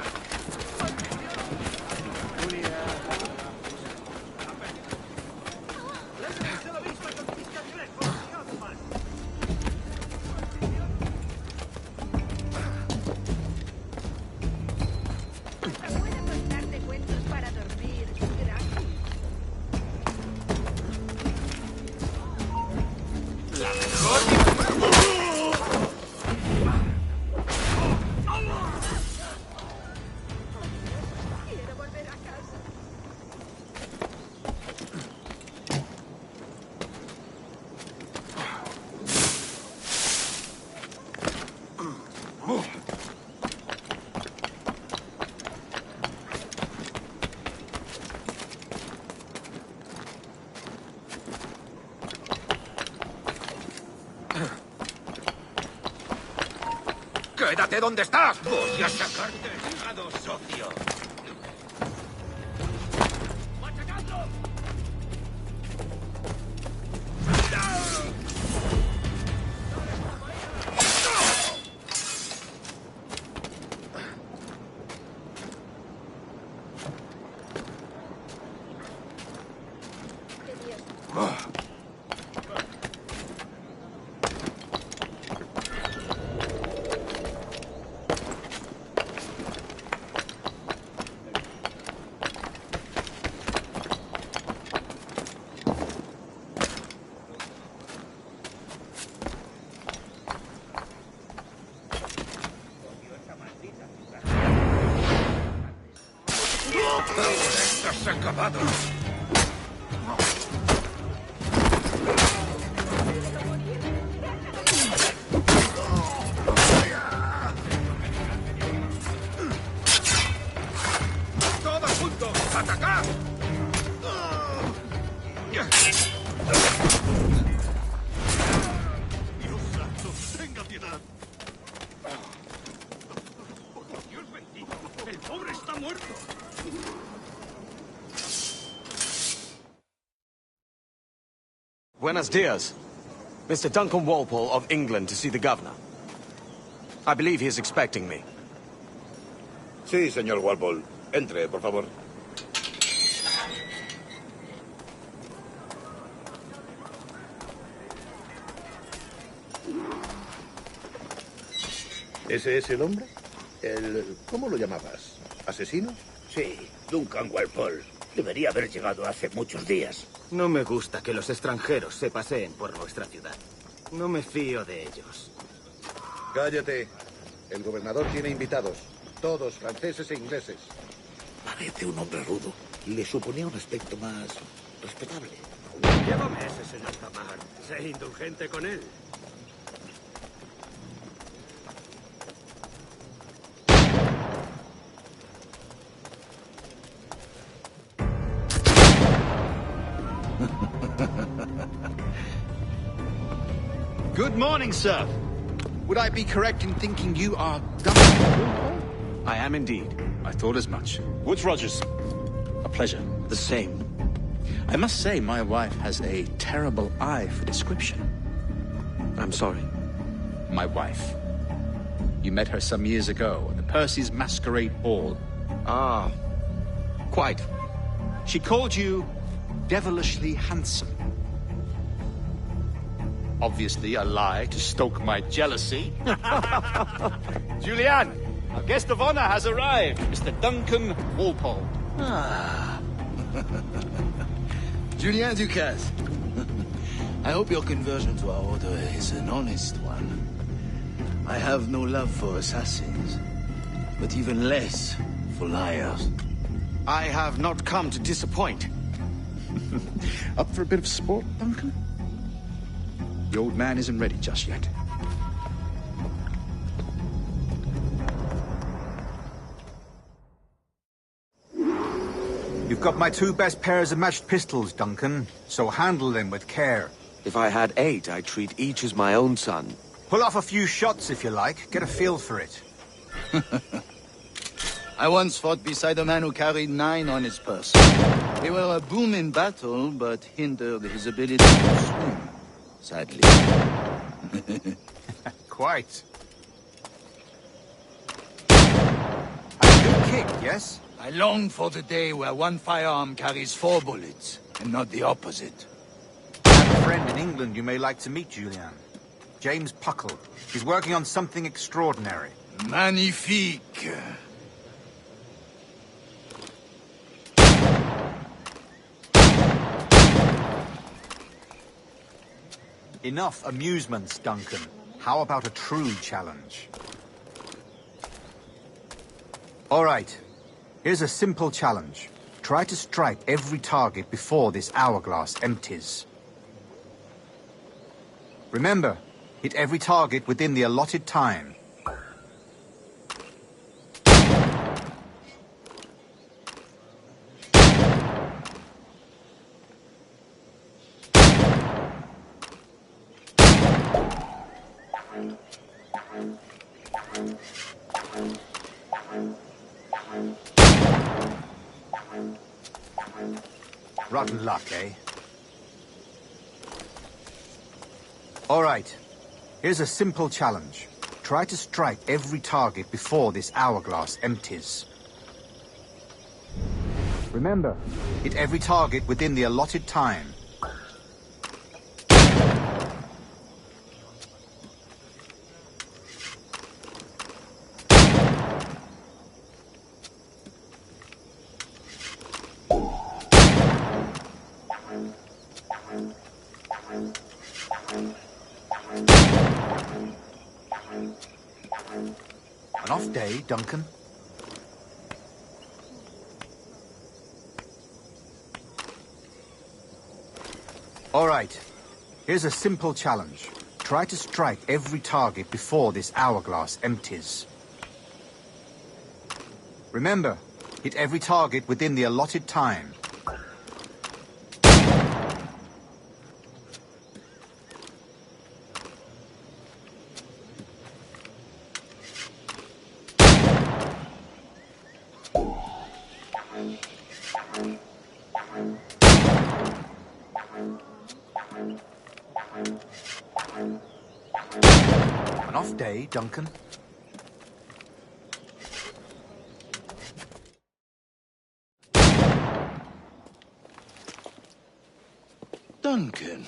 S20: ¡Quédate donde estás! ¡Voy a sacarte el hígado, socio! ¡Estás acabado! ¡Todos juntos! ¡Atacad!
S19: ¡Dios santo! ¡Tenga piedad! ¡Dios bendito! ¡El pobre está muerto!
S3: Buenos dias. Mr. Duncan Walpole of England to see the governor. I believe he is expecting me.
S21: Sí, señor Walpole. Entre, por favor. ¿Ese es el hombre? ¿Cómo lo llamabas? ¿Asesino?
S14: Sí, Duncan Walpole. Debería haber llegado hace muchos días.
S8: No me gusta que los extranjeros se paseen por nuestra ciudad. No me fío de ellos.
S21: Cállate. El gobernador tiene invitados. Todos franceses e ingleses.
S14: Parece un hombre rudo. Le suponía un aspecto más respetable.
S8: Llévame a ese señor Tamar. Sé indulgente con él.
S2: Good morning, sir. Would I be correct in thinking you are Duncan?
S3: I am indeed.
S2: I thought as much. Woods Rogers. A pleasure.
S3: The same.
S2: I must say, my wife has a terrible eye for description.
S3: I'm sorry.
S2: My wife. You met her some years ago at the Percy's Masquerade Ball.
S3: Ah, quite.
S2: She called you devilishly handsome. Obviously a lie to stoke my jealousy.
S17: Julian, our guest of honor has arrived, Mr. Duncan Walpole.
S22: Ah. Julien Ducasse. I hope your conversion to our order is an honest one. I have no love for assassins, but even less for liars.
S3: I have not come to disappoint.
S2: Up for a bit of sport, Duncan? The old man isn't ready just yet.
S4: You've got my 2 best pairs of matched pistols, Duncan, so handle them with care.
S3: If I had 8, I'd treat each as my own son.
S4: Pull off a few shots if you like. Get a feel for it.
S22: I once fought beside a man who carried 9 on his person. They were a boom in battle, but hindered his ability to swim, sadly.
S4: Quite. A good kick, yes?
S22: I long for the day where one firearm carries 4 bullets, and not the opposite.
S4: I have a friend in England you may like to meet, Julian. James Puckle. He's working on something extraordinary.
S22: Magnifique!
S4: Enough amusements, Duncan. How about a true challenge? All right. Here's a simple challenge. Try to strike every target before this hourglass empties. Remember, hit every target within the allotted time. Rotten luck, eh? All right. Here's a simple challenge. Try to strike every target before this hourglass empties. Remember, hit every target within the allotted time. An off day, Duncan. All right. Here's a simple challenge. Try to strike every target before this hourglass empties. Remember, hit every target within the allotted time. An off day, Duncan.
S22: Duncan,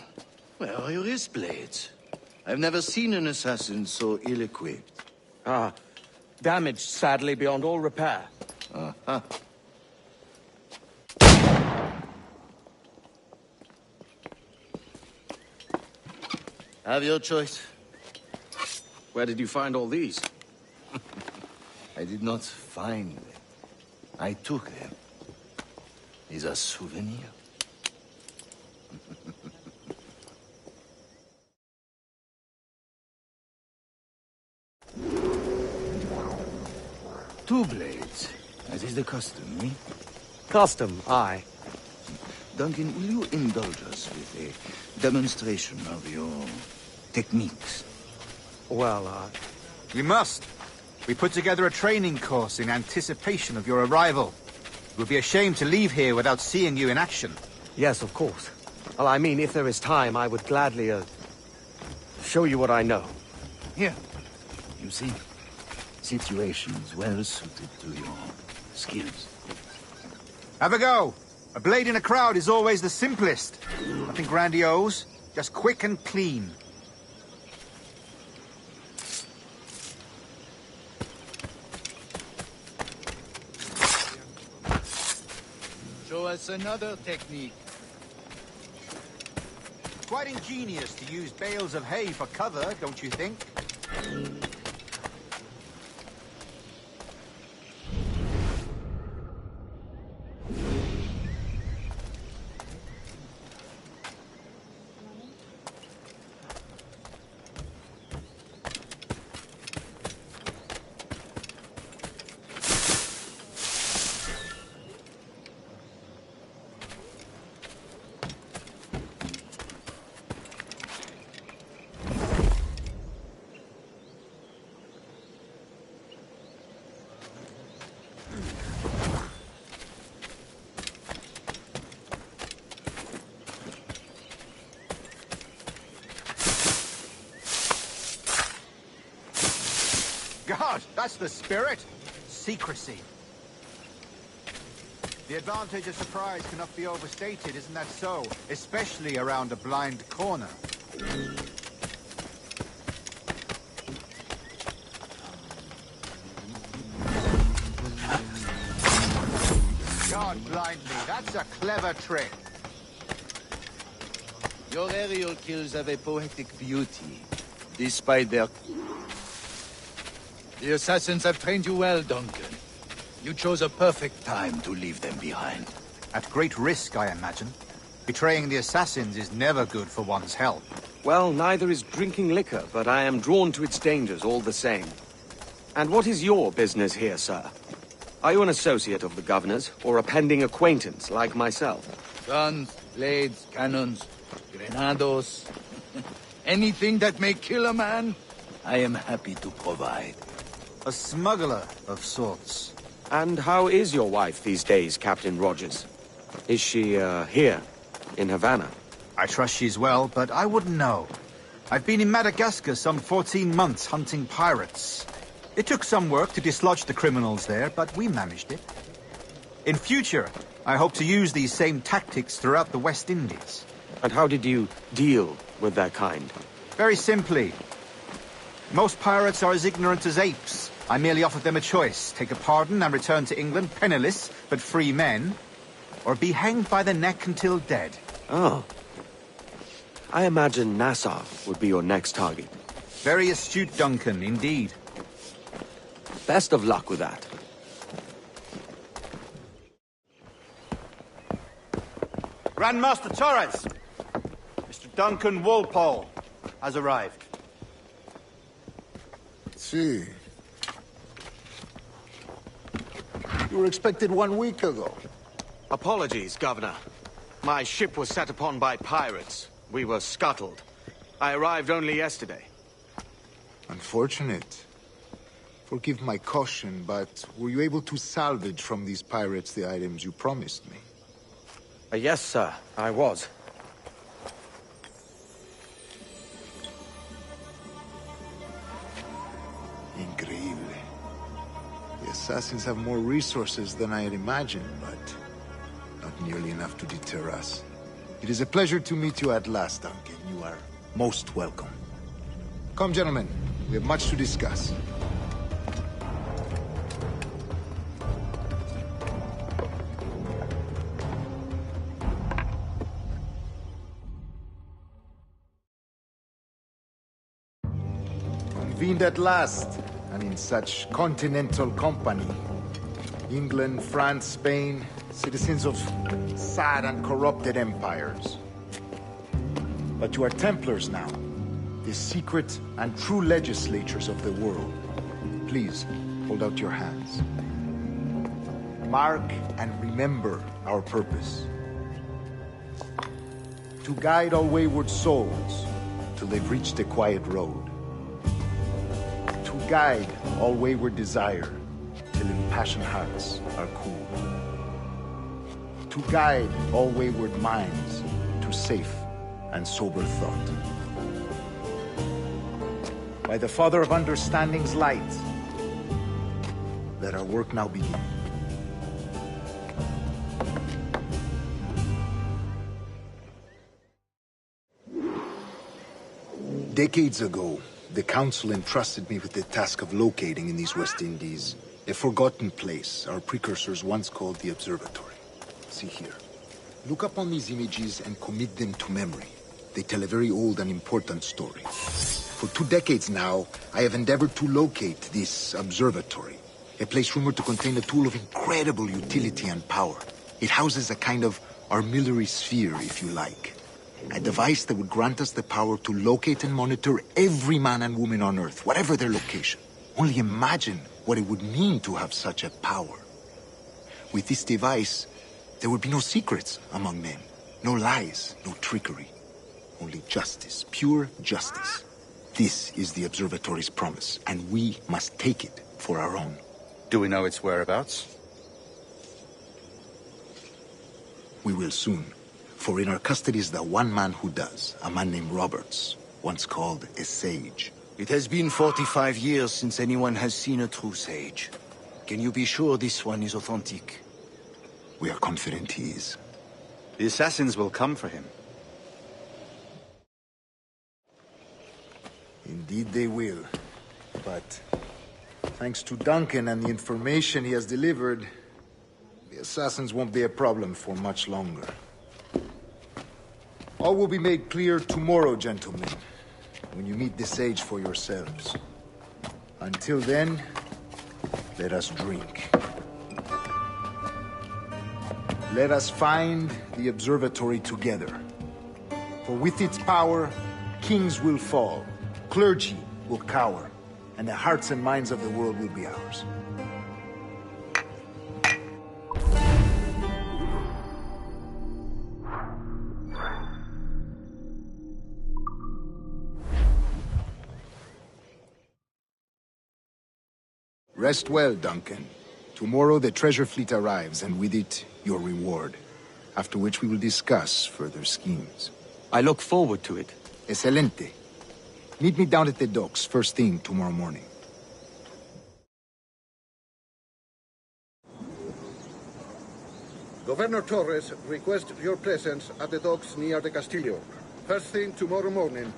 S22: where are your wrist blades? I've never seen an assassin so ill-equipped.
S3: Damaged, sadly, beyond all repair.
S22: Have your choice.
S3: Where did you find all these?
S22: I did not find them. I took them. Is a souvenir. Two blades. As is the custom, eh?
S3: Custom, aye.
S22: Duncan, will you indulge us with a demonstration of your techniques?
S3: Well,
S4: We must. We put together a training course in anticipation of your arrival. It would be a shame to leave here without seeing you in action.
S3: Yes, of course. Well, I mean, if there is time, I would gladly, show you what I know.
S22: Here. You see, situations well suited to your skills.
S4: Have a go. A blade in a crowd is always the simplest. Nothing grandiose, just quick and clean.
S22: Show us another technique.
S4: Quite ingenious to use bales of hay for cover, don't you think? God, that's the spirit. Secrecy. The advantage of surprise cannot be overstated, isn't that so? Especially around a blind corner. God blind me, that's a clever trick.
S22: Your aerial kills have a poetic beauty, despite their... The assassins have trained you well, Duncan. You chose a perfect time to leave them behind.
S4: At great risk, I imagine. Betraying the assassins is never good for one's health.
S3: Well, neither is drinking liquor, but I am drawn to its dangers all the same. And what is your business here, sir? Are you an associate of the governor's, or a pending acquaintance like myself?
S22: Guns, blades, cannons, grenados... anything that may kill a man, I am happy to provide.
S4: A smuggler of sorts.
S3: And how is your wife these days, Captain Rogers? Is she, here, in Havana?
S4: I trust she's well, but I wouldn't know. I've been in Madagascar some 14 months hunting pirates. It took some work to dislodge the criminals there, but we managed it. In future, I hope to use these same tactics throughout the West Indies.
S3: And how did you deal with that kind?
S4: Very simply. Most pirates are as ignorant as apes. I merely offered them a choice. Take a pardon and return to England penniless, but free men. Or be hanged by the neck until dead.
S3: Oh. I imagine Nassau would be your next target.
S4: Very astute, Duncan, indeed.
S3: Best of luck with that.
S4: Grandmaster Torres! Mr. Duncan Walpole has arrived.
S21: See. You were expected 1 week ago.
S3: Apologies, Governor. My ship was set upon by pirates. We were scuttled. I arrived only yesterday.
S21: Unfortunate. Forgive my caution, but were you able to salvage from these pirates the items you promised me?
S3: Yes, sir, I was.
S21: Increíble. The assassins have more resources than I had imagined, but not nearly enough to deter us. It is a pleasure to meet you at last, Duncan. You are most welcome. Come, gentlemen. We have much to discuss. convened at last, and in such continental company. England, France, Spain, citizens of sad and corrupted empires. But you are Templars now, the secret and true legislators of the world. Please, hold out your hands. Mark and remember our purpose. To guide all wayward souls till they've reached the quiet road. To guide all wayward desire till impassioned hearts are cooled. To guide all wayward minds to safe and sober thought. By the Father of Understanding's light, let our work now begin. Decades ago, the Council entrusted me with the task of locating in these West Indies a forgotten place our precursors once called the Observatory. See here. Look upon these images and commit them to memory. They tell a very old and important story. For 2 decades now, I have endeavored to locate this observatory, a place rumored to contain a tool of incredible utility and power. It houses a kind of armillary sphere, if you like. A device that would grant us the power to locate and monitor every man and woman on Earth, whatever their location. Only imagine what it would mean to have such a power. With this device, there would be no secrets among men, no lies, no trickery. Only justice, pure justice. This is the Observatory's promise, and we must take it for our own.
S2: Do we know its whereabouts?
S21: We will soon. For in our custody is the one man who does, a man named Roberts, once called a sage.
S22: It has been 45 years since anyone has seen a true sage. Can you be sure this one is authentic?
S21: We are confident he is.
S2: The assassins will come for him.
S21: Indeed they will. But thanks to Duncan and the information he has delivered, the assassins won't be a problem for much longer. All will be made clear tomorrow, gentlemen, when you meet the sage for yourselves. Until then, let us drink. Let us find the observatory together. For with its power, kings will fall, clergy will cower, and the hearts and minds of the world will be ours. Rest well, Duncan. Tomorrow the treasure fleet arrives, and with it, your reward. After which we will discuss further schemes.
S3: I look forward to it.
S21: Excelente. Meet me down at the docks first thing tomorrow morning.
S5: Governor Torres requests your presence at the docks near the Castillo. First thing tomorrow morning.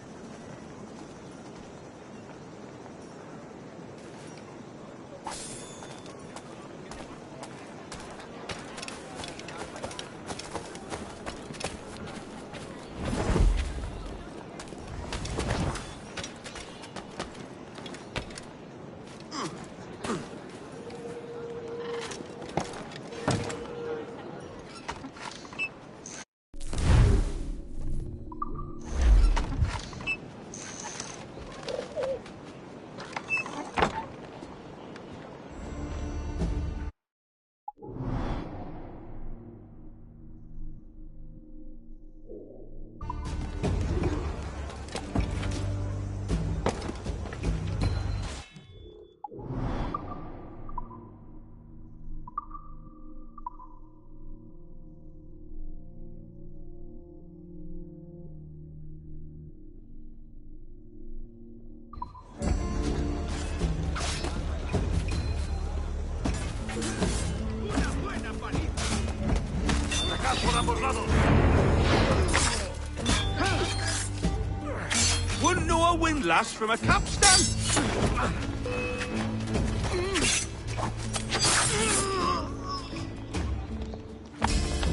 S17: Wouldn't know a windlass from a capstan.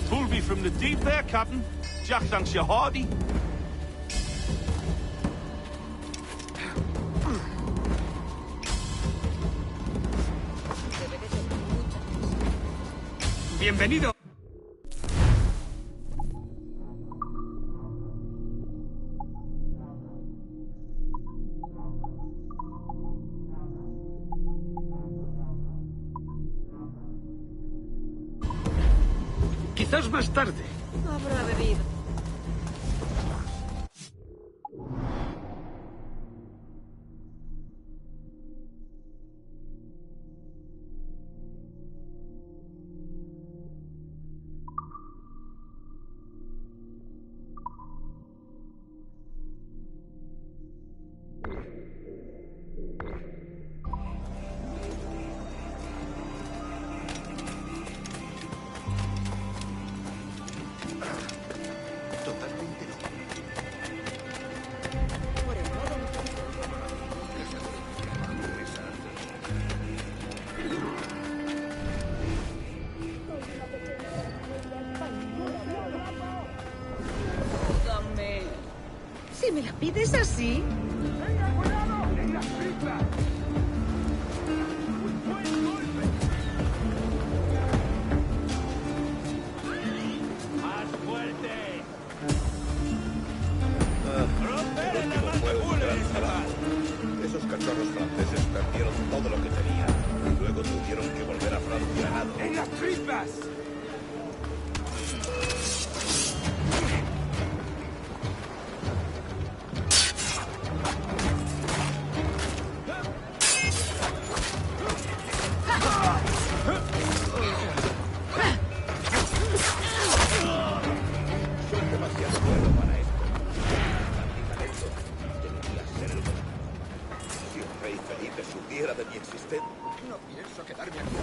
S17: Pulled me from the deep there, Captain. Jack thanks you hardy.
S14: Bienvenido. Quizás más tarde.
S10: Habrá bebido. Dame. Si me la pides así.
S14: ¡Más fuerte!
S20: Esos cachorros franceses perdieron todo lo que tenían. Y luego tuvieron que volver a Francia ganado.
S14: ¡En las tripas!
S20: Soy demasiado bueno para esto. Mi talento debería ser el bueno. Si un rey Felipe supiera de mi existencia, no pienso quedarme aquí.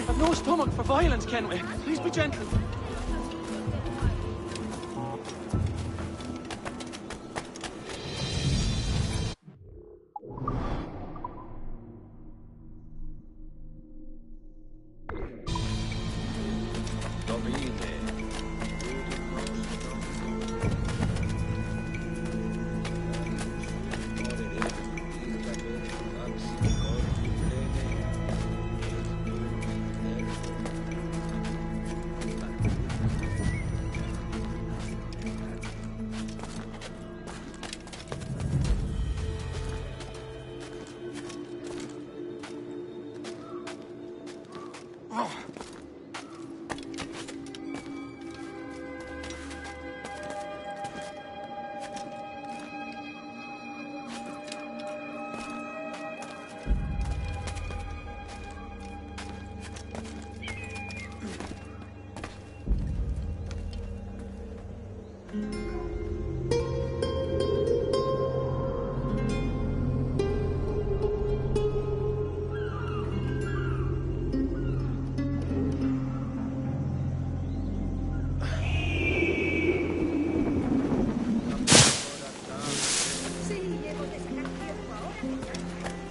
S6: I've no stomach for violence, Kenway. Please be gentle.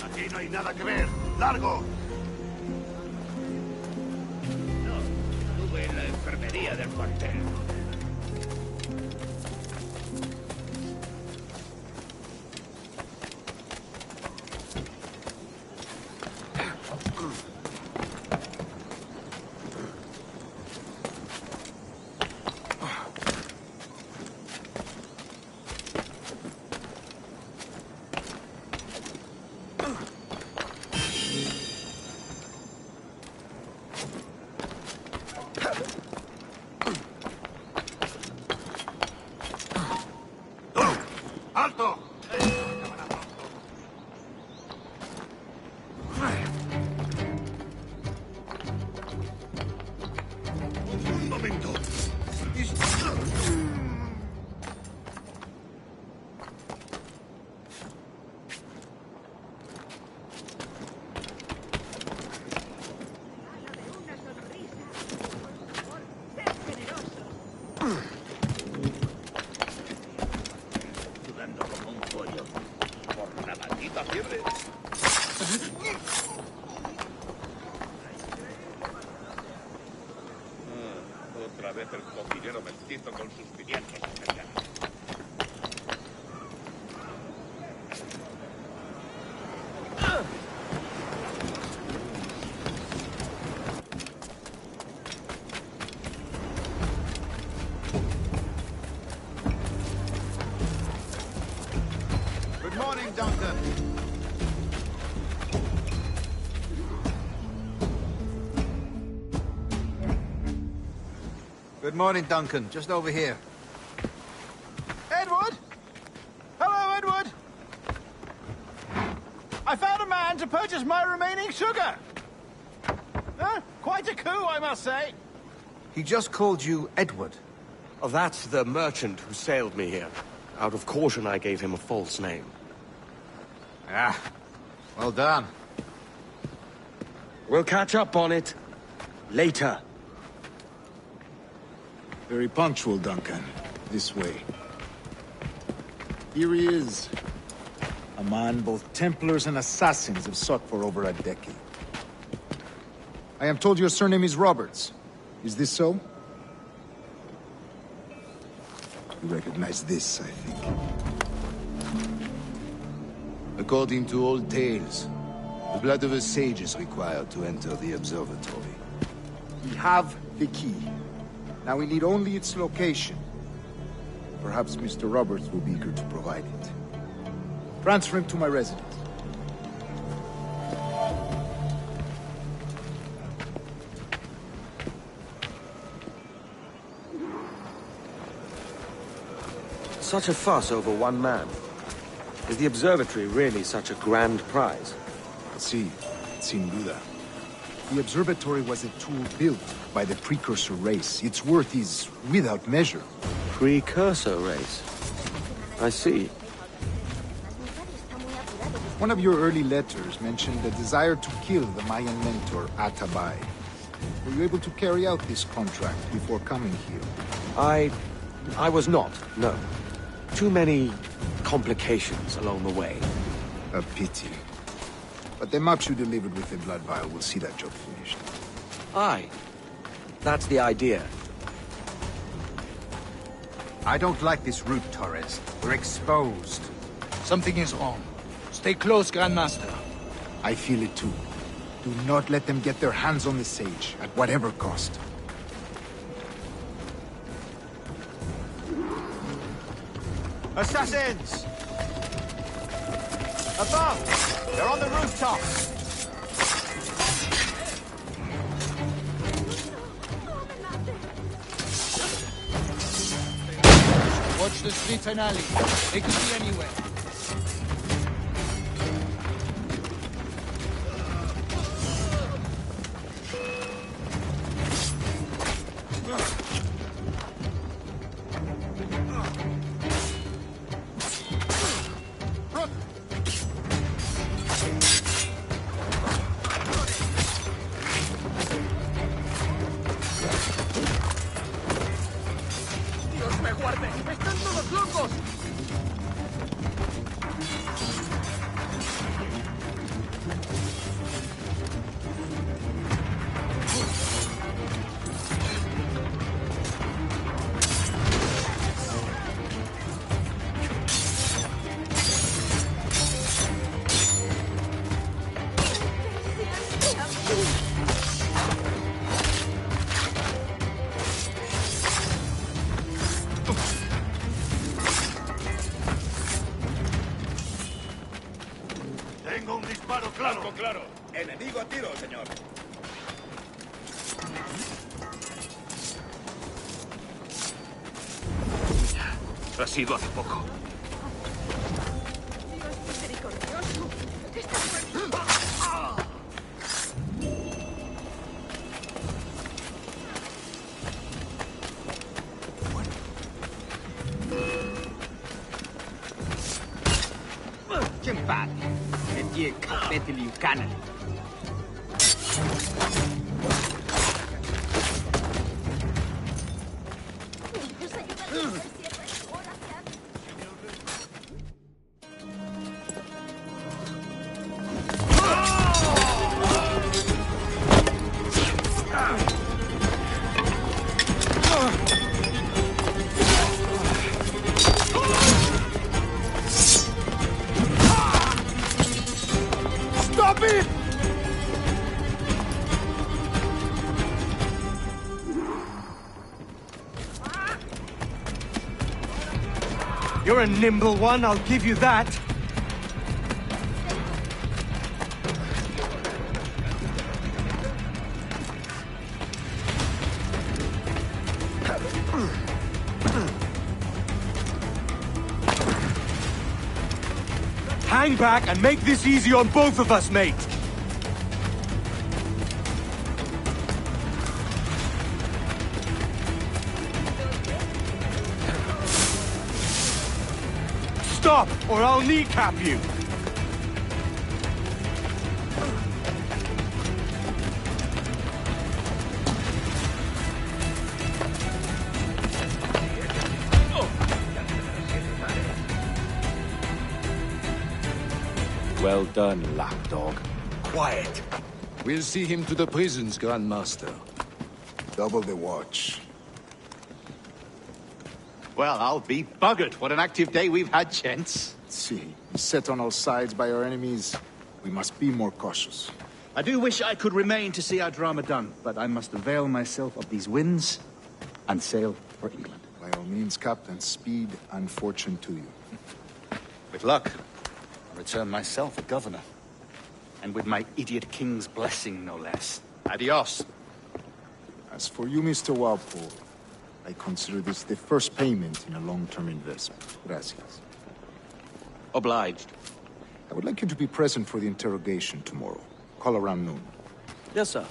S15: Aquí no hay nada que ver. ¡Largo!
S14: No, estuve en la enfermería del cuartel.
S15: ¡Alto! Un momento.
S14: Sudando como un pollo. Por la maldita fiebre. Otra vez el cocinero mestizo con sus pimientos italianos.
S4: Good morning, Duncan. Good morning, Duncan. Just over here.
S7: Edward? Hello, Edward! I found a man to purchase my remaining sugar! Quite a coup, I must say.
S4: He just called you Edward.
S3: Oh, that's the merchant who sailed me here. Out of caution, I gave him a false name.
S4: Ah, well done.
S3: We'll catch up on it later.
S21: Very punctual, Duncan. This way. Here he is. A man both Templars and Assassins have sought for over a decade. I am told your surname is Roberts. Is this so? You recognize this, I think.
S22: According to old tales, the blood of a sage is required to enter the observatory.
S21: We have the key. Now we need only its location. Perhaps Mr. Roberts will be eager to provide it. Transfer him to my residence.
S3: Such a fuss over one man. Is the observatory really such a grand prize?
S21: Sí, sin duda. The observatory was a tool built by the precursor race. Its worth is without measure.
S3: Precursor race? I see.
S21: One of your early letters mentioned the desire to kill the Mayan mentor, Atabay. Were you able to carry out this contract before coming here?
S3: I was not, no. Too many complications along the way.
S21: A pity. But the maps you delivered with the blood vial will see that job finished.
S3: Aye. That's the idea.
S4: I don't like this route, Torres. We're exposed.
S22: Something is wrong. Stay close, Grandmaster.
S21: I feel it too. Do not let them get their hands on the sage, at whatever cost.
S7: Assassins! Above! They're on the rooftop!
S22: Watch the streets and alleys. They could be anywhere.
S15: Tengo un disparo claro.
S20: Blanco claro. Enemigo a tiro, señor.
S14: Ha sido hace poco.
S19: Bad. Etiek, Beteli, Cannon.
S1: Stop it!
S3: You're a nimble one, I'll give you that. Hang back and make this easy on both of us, mate. Stop, or I'll kneecap you.
S2: Well done, lapdog.
S21: Quiet. We'll see him to the prisons, Grandmaster. Double the watch.
S4: Well, I'll be buggered. What an active day we've had, gents.
S21: See, set on all sides by our enemies. We must be more cautious.
S4: I do wish I could remain to see our drama done, but I must avail myself of these winds and sail for England.
S21: By all means, Captain, speed and fortune to you.
S4: With luck, I'll return myself a governor. And with my idiot king's blessing, no less. Adios.
S21: As for you, Mr. Walpole, I consider this the first payment in a long-term investment. Gracias.
S3: Obliged.
S21: I would like you to be present for the interrogation tomorrow. Call around noon.
S6: Yes, sir.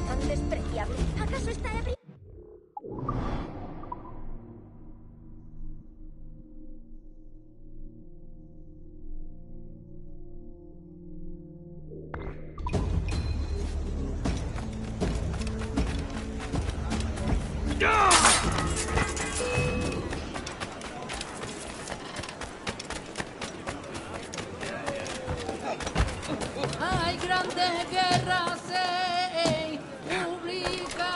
S10: Tan despreciable. ¿Acaso está ebrio?
S9: Hay grandes guerras en pública.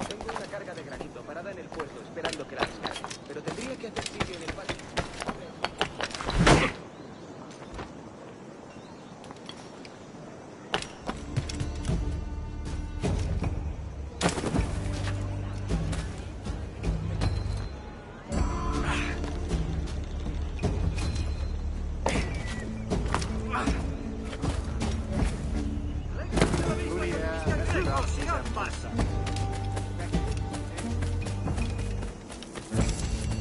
S19: Tengo una carga de granito parada en el puerto esperando que la descargue. Pero tendría que hacer sitio en el patio.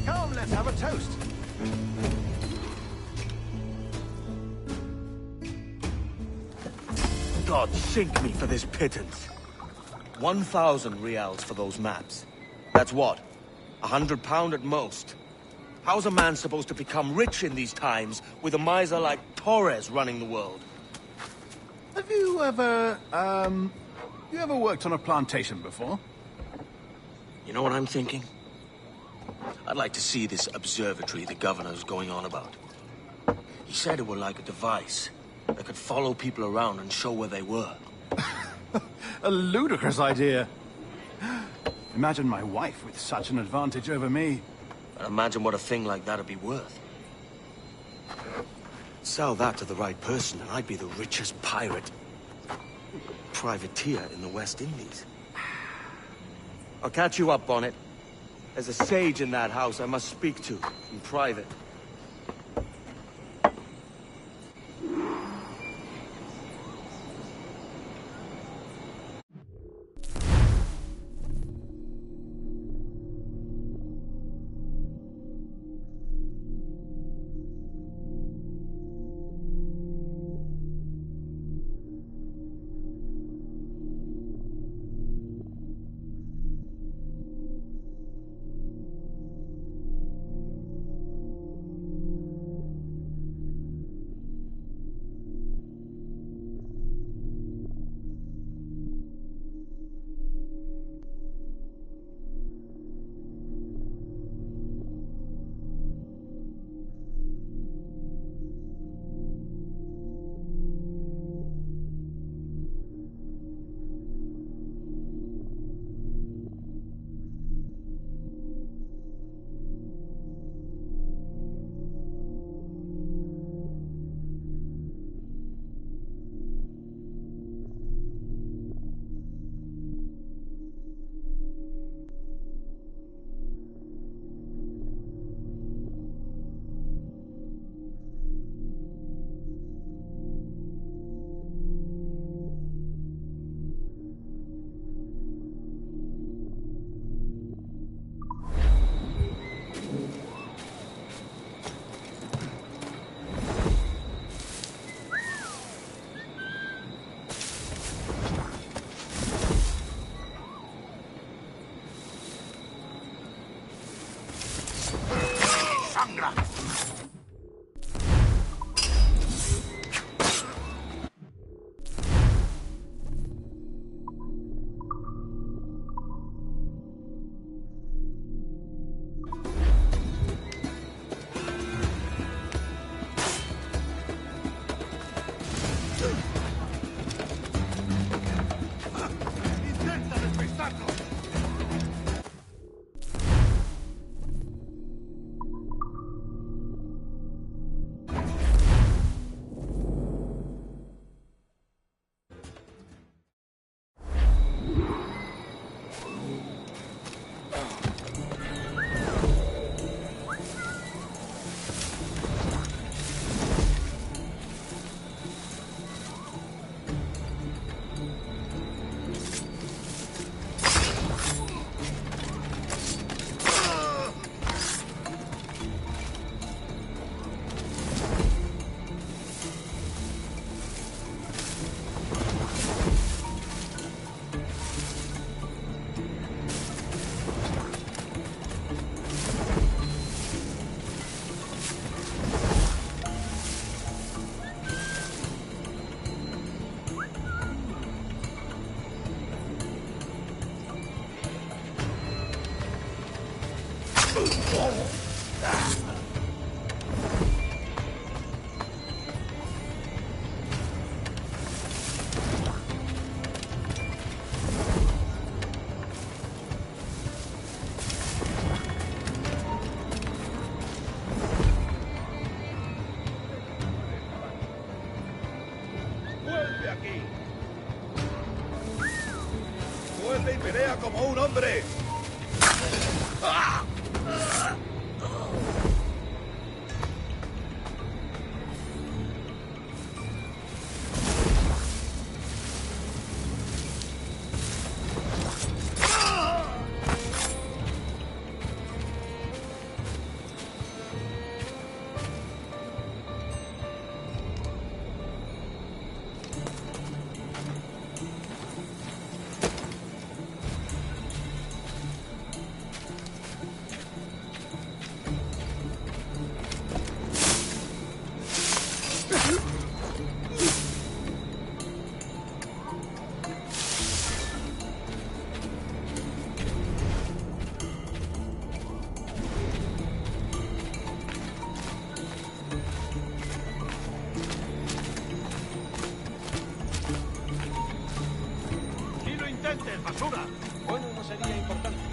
S1: Come, let's have a toast.
S3: God sink me for this pittance. 1,000 reals for those maps. That's what? £100 at most. How's a man supposed to become rich in these times with a miser like Torres running the world?
S7: Have you ever, worked on a plantation before?
S22: You know what I'm thinking? I'd like to see this observatory the governor's going on about. He said it were like a device that could follow people around and show where they were.
S7: A ludicrous idea. Imagine my wife with such an advantage over me.
S22: And imagine what a thing like that'd be worth.
S3: Sell that to the right person, and I'd be the richest pirate. Privateer in the West Indies. I'll catch you up, Bonnet. There's a sage in that house I must speak to, in private.
S20: Vuelve y pelea como un hombre. ¡Ah!
S14: insurgentes, basura!
S17: Bueno, no sería importante.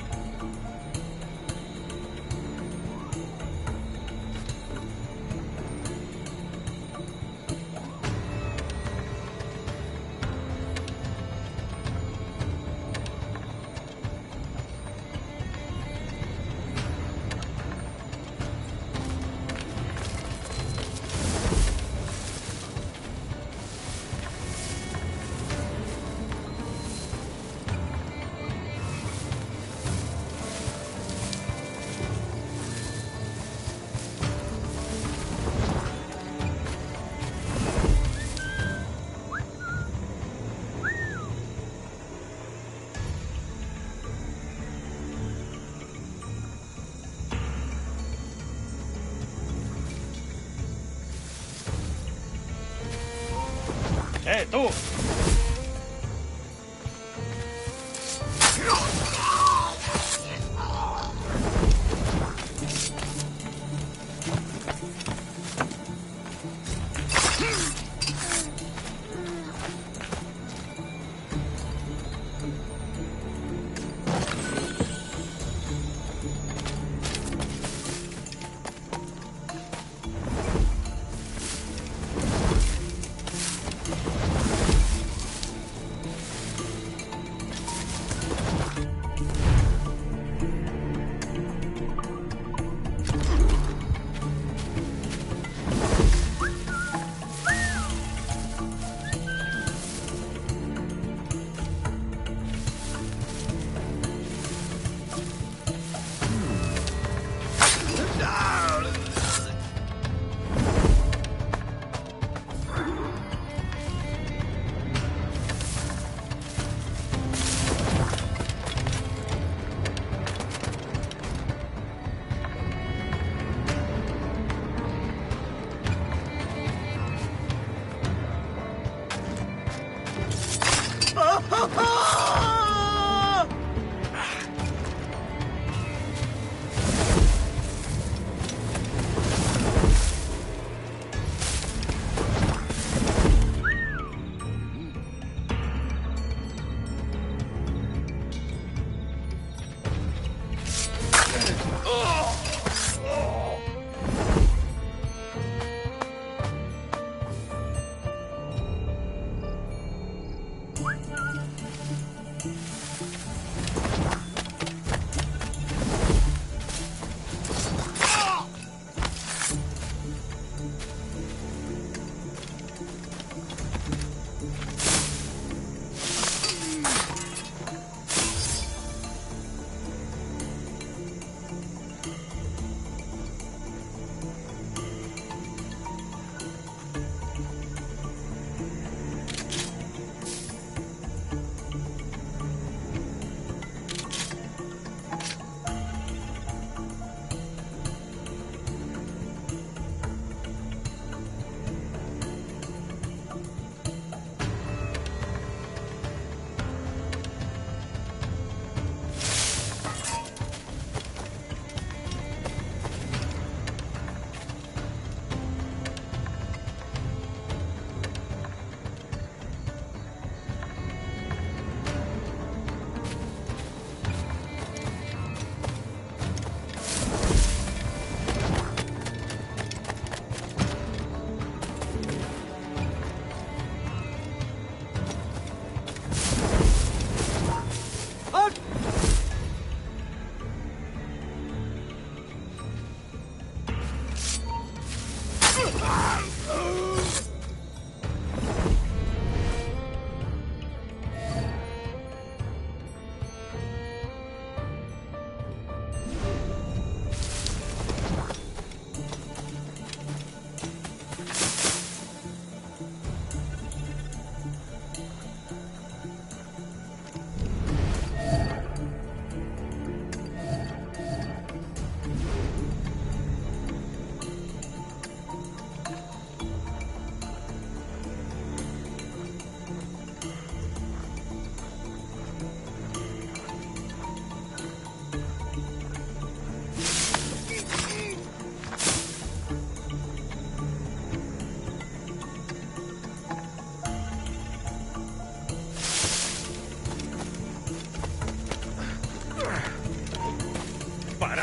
S17: ¡Tú!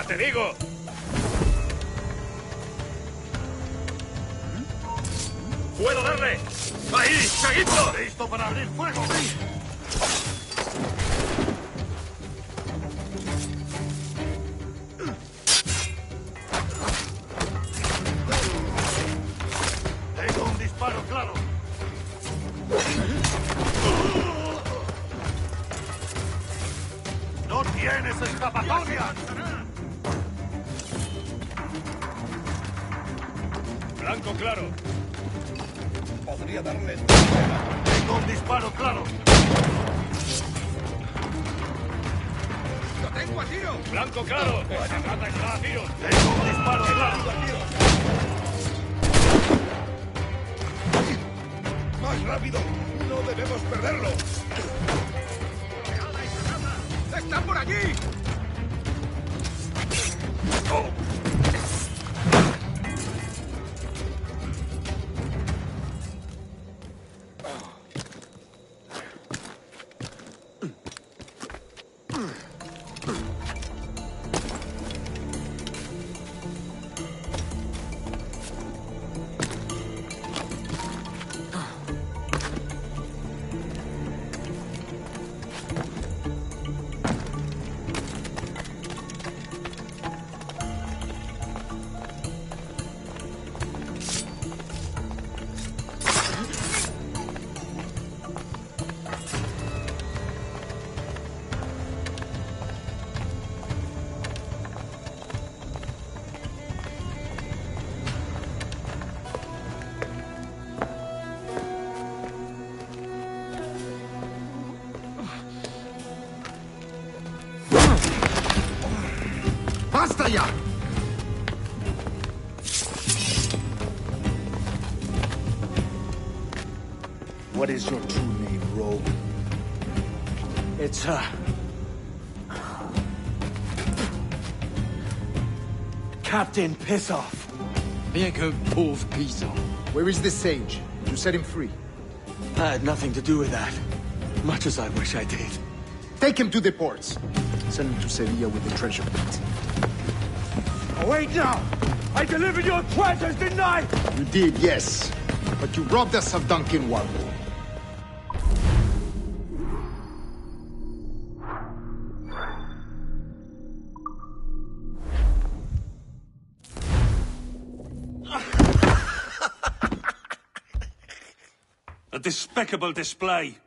S14: te digo! ¡Puedo darle! ¡Ahí! ¡Seguidlo! ¡Listo para abrir fuego! Tengo un disparo claro. ¡No tienes escapatoria! Blanco claro.
S20: Podría darle...
S14: Tengo un disparo claro.
S20: ¡Lo tengo a tiro!
S14: Blanco claro. Esa rata está a tiros. Tengo un disparo claro.
S20: ¡Más rápido! ¡No debemos perderlo! ¡Está por allí!
S14: Oh.
S21: ¡Basta ya! What is your true name, rogue?
S3: It's, Captain Pissoff.
S21: Bien que pauvre paysan. Where is the sage? You set him free.
S3: I had nothing to do with that. Much as I wish I did.
S21: Take him to the ports. Send him to Sevilla with the treasure plate.
S14: Oh, wait now! I delivered your treasures, didn't I?
S21: You did, yes. But you robbed us of Duncan Warlow.
S14: A despicable display.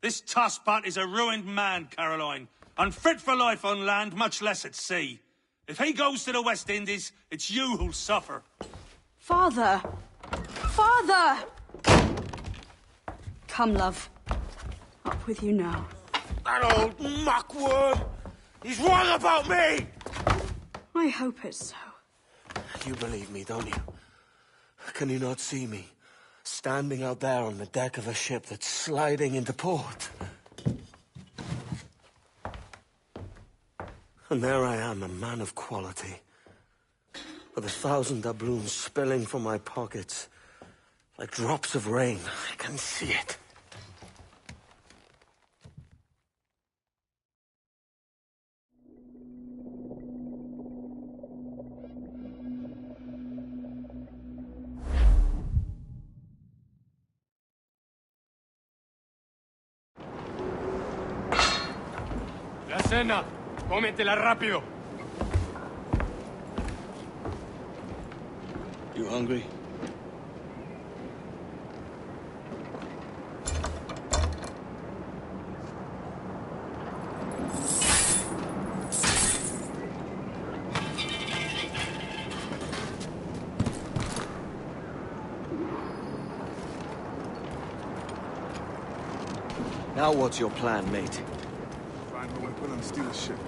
S14: This tosspot is a ruined man, Caroline. Unfit for life on land, much less at sea. If he goes to the West Indies, it's you who'll suffer.
S12: Father! Father! Come, love. Up with you now.
S14: That old muckworm! He's wrong about me!
S12: I hope it's so.
S3: You believe me, don't you? Can you not see me? Standing out there on the deck of a ship that's sliding into port. And there I am, a man of quality. With 1,000 doubloons spilling from my pockets. Like drops of rain. I can see it.
S16: La cena. Cómetela rápido.
S22: You hungry?
S3: Now what's your plan, mate?
S21: Find a weapon and steal a ship.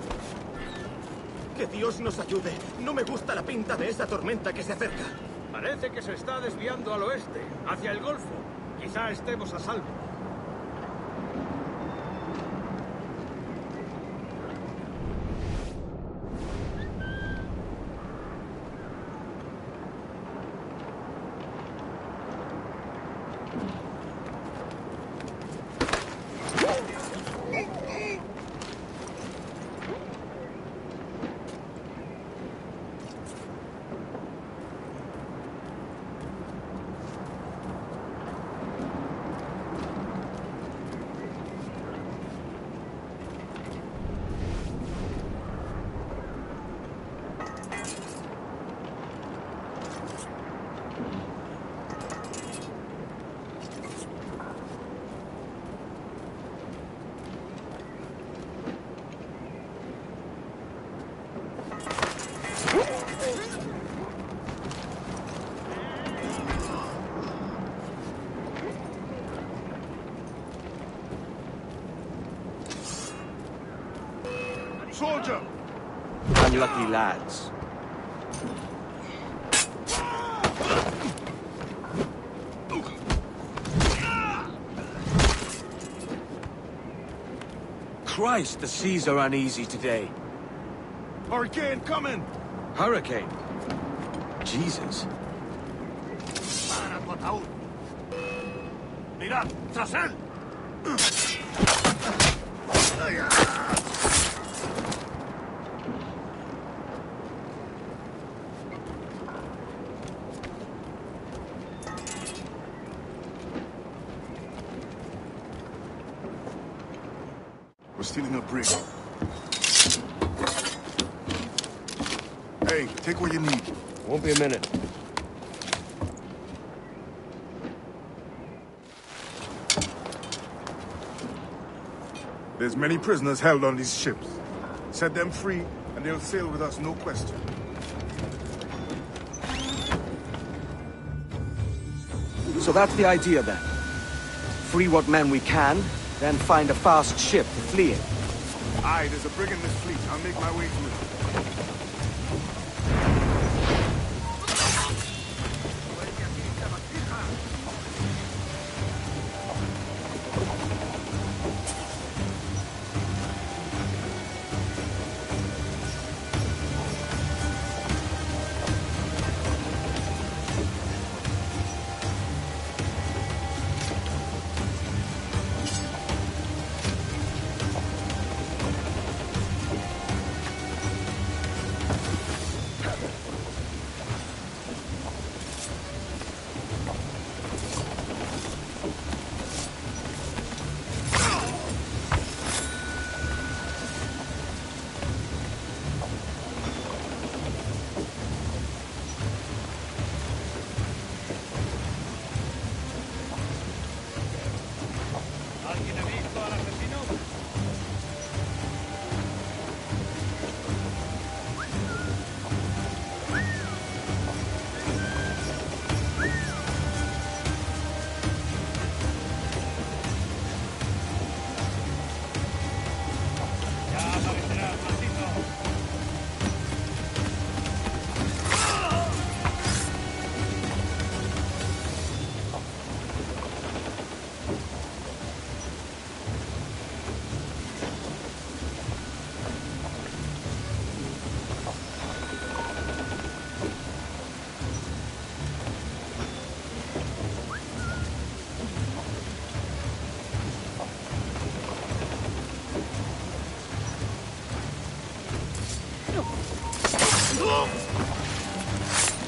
S19: Que Dios nos ayude. No me gusta la pinta de esa tormenta que se acerca.
S16: Parece que se está desviando al oeste, hacia el Golfo. Quizá estemos a salvo.
S15: Soldier!
S3: Unlucky lads.
S7: Christ, the seas are uneasy today.
S15: Hurricane coming!
S3: Hurricane? Jesus.
S15: Mirad, tras él!
S5: We're stealing a brig. Hey, take what you need.
S17: Won't be a minute.
S5: There's many prisoners held on these ships. Set them free, and they'll sail with us, no question.
S3: So that's the idea then. Free what men we can, then find a fast ship to flee in.
S5: Aye, there's a brig in this fleet. I'll make my way to it.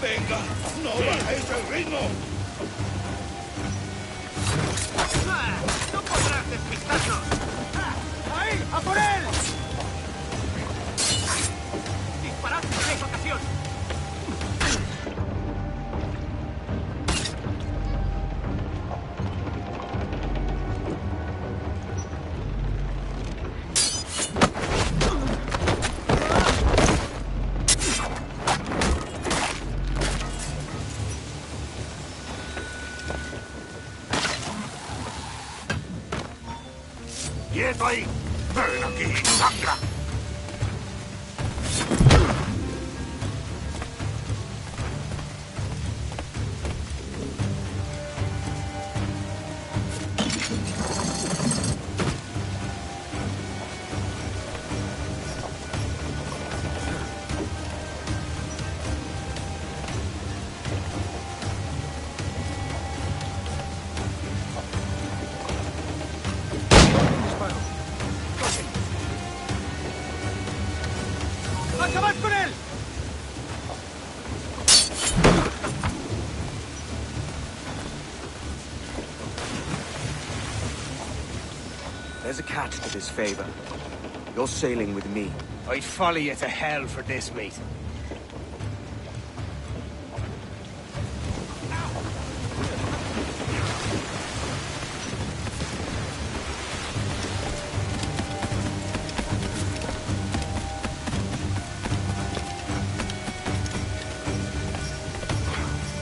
S15: ¡Venga! ¡No bajéis el ritmo!
S19: ¡No podrás despistarnos!
S15: ¡Ahí! ¡A por él!
S19: ¡Disparad si tenéis ocasión!
S15: ¡Quieto ahí! ¡Ven aquí, sangra!
S19: ¡Acabad con él!
S3: There's a catch to this favor. You're sailing with me.
S17: I'd follow you to hell for this, mate.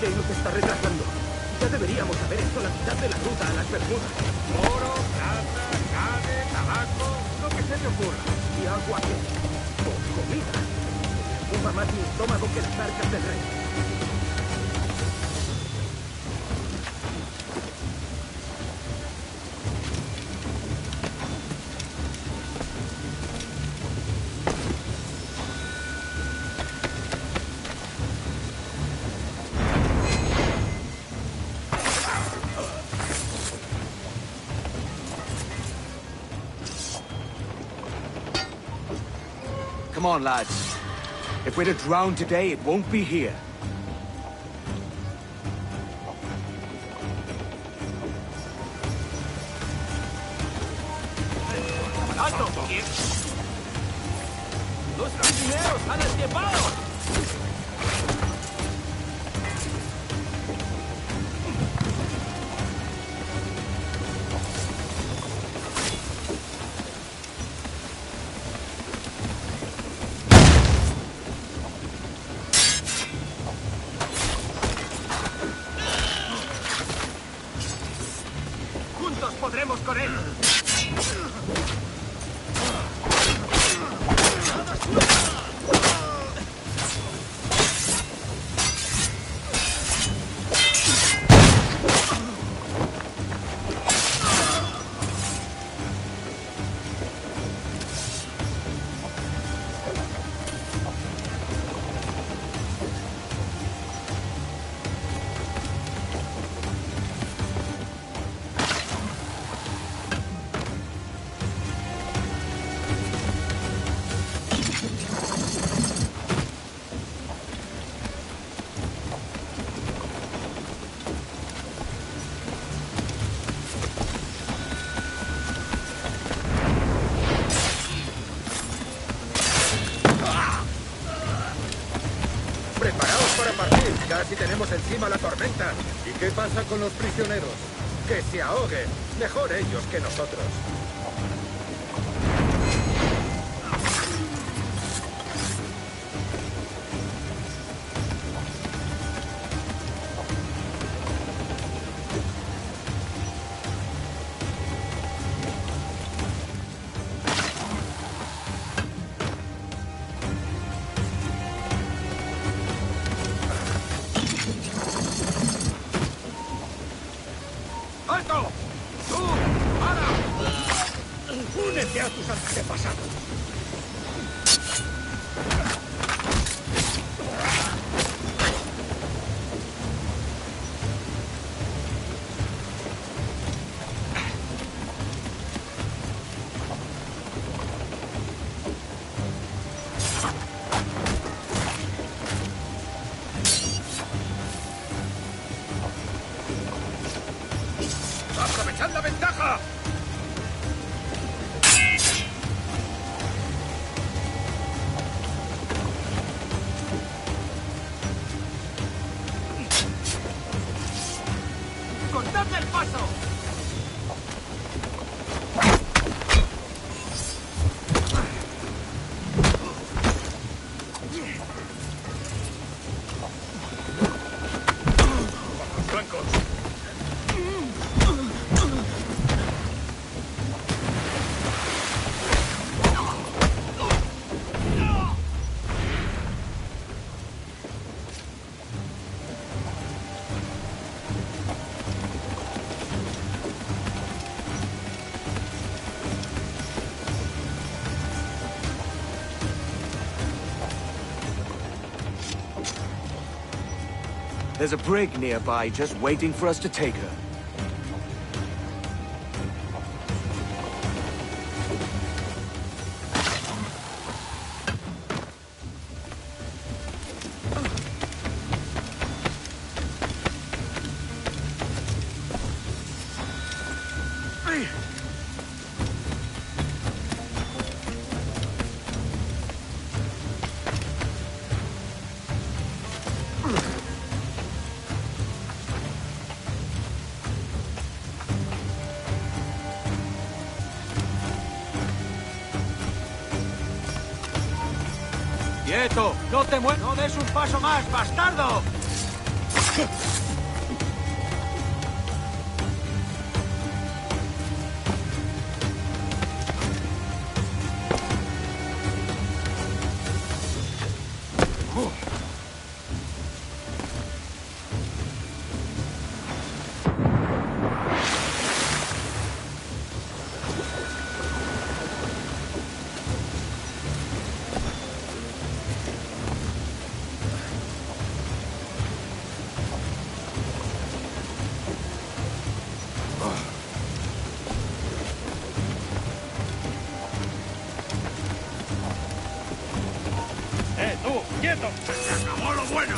S19: Jane nos está retrasando. Ya deberíamos haber hecho la mitad de la ruta a las Bermudas.
S16: Oro, plata, carne, tabaco, lo que se te ocurra.
S19: ¿Y agua qué? Con comida. Espuma más mi estómago que las arcas del rey.
S3: Come on, lads. If we're to drown today, it won't be here.
S19: ¡Alto! ¡Los prisioneros han escapado! ¡Juntos podremos con él!
S5: ¡Preparaos para partir! Casi tenemos encima la tormenta. ¿Y qué pasa con los prisioneros? Que se ahoguen. Mejor ellos que nosotros.
S19: ¡Alto! ¡Tú! ¡Para! ¡Únete a tus antepasados! ¡Aprovechad la ventaja! ¡Cortadle el paso! ¡Blancos!
S3: There's a brig nearby just waiting for us to take her.
S6: ¡Quieto! ¡No te muevas! ¡No des un paso más, bastardo!
S14: ¡Quieto! ¡Se acabó lo bueno!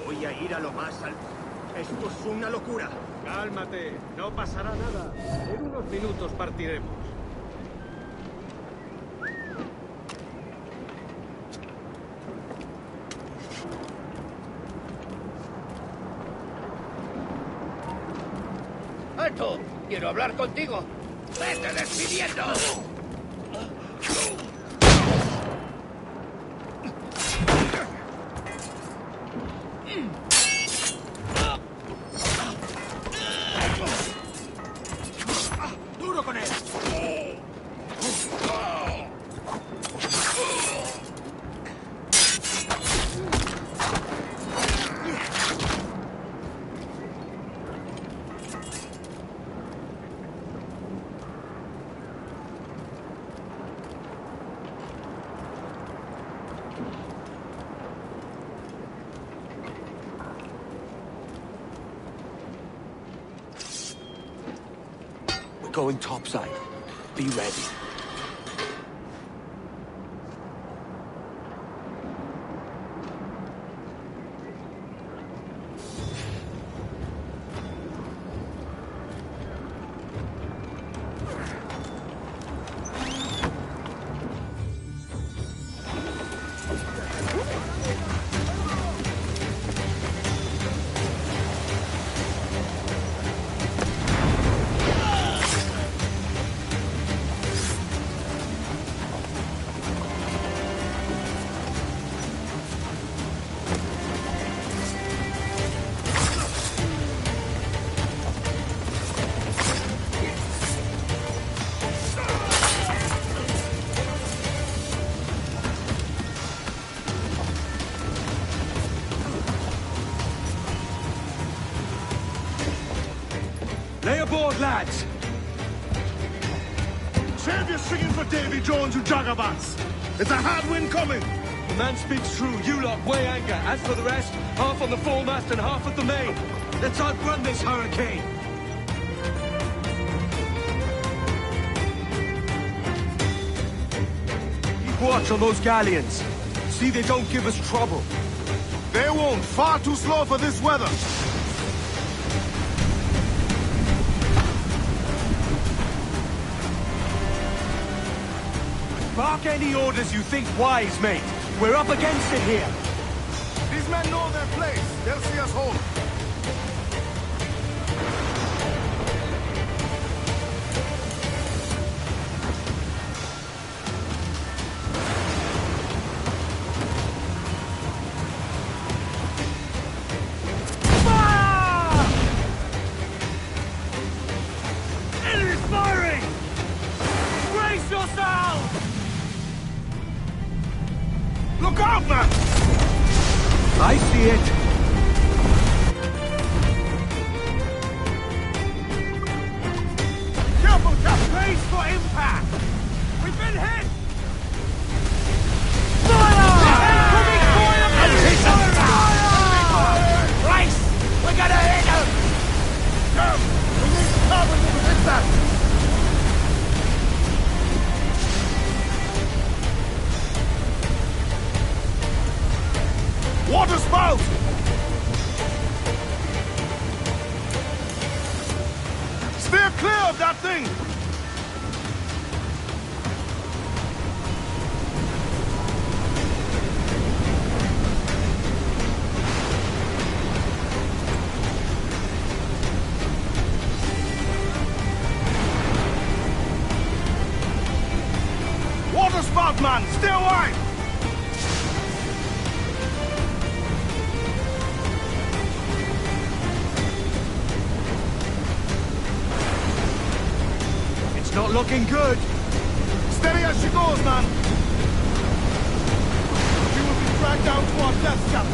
S5: Voy a ir a lo más alto. Esto es una locura.
S19: Cálmate, no pasará nada. En unos minutos partiremos.
S5: ¡Alto! ¡Quiero hablar contigo! ¡Vete despidiendo! ¡Duro con él!
S3: Going topside. Be ready. Lay aboard, lads!
S15: Save your singing for Davy Jones, you jagabats! It's a hard wind coming!
S3: The man speaks true. You lot weigh anchor. As for the rest, half on the foremast and half at the main. Let's outrun this hurricane! Keep watch on those galleons. See they don't give us trouble.
S15: They won't. Far too slow for this weather.
S3: Bark any orders you think wise, mate. We're up against it here.
S15: These men know their place. They'll see us home.
S14: Enemy's firing! Brace yourselves!
S15: Look out, man!
S3: I see it.
S14: Careful, Cap! Brace for impact! We've been hit! Fire! Incoming fire!
S15: spout! Steer clear of that thing! Water spout, man! Stay wide!
S3: It's not looking good.
S15: Steady as she goes, man! She will be dragged down to our death camp.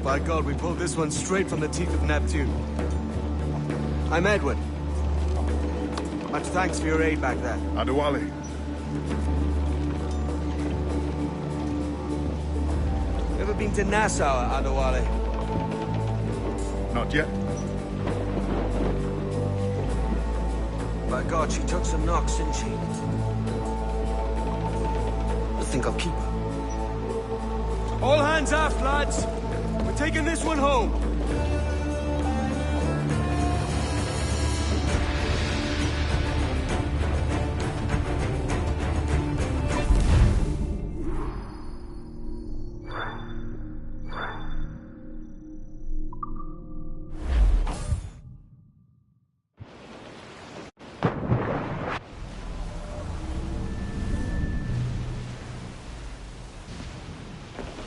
S3: By God, we pulled this one straight from the teeth of Neptune. I'm Edward. Much thanks for your aid back there.
S15: Adewale.
S3: Ever been to Nassau, Adewale?
S15: Not yet.
S3: By God, she took some knocks, didn't she? I think I'll keep her. All hands aft, lads! We're taking this one home.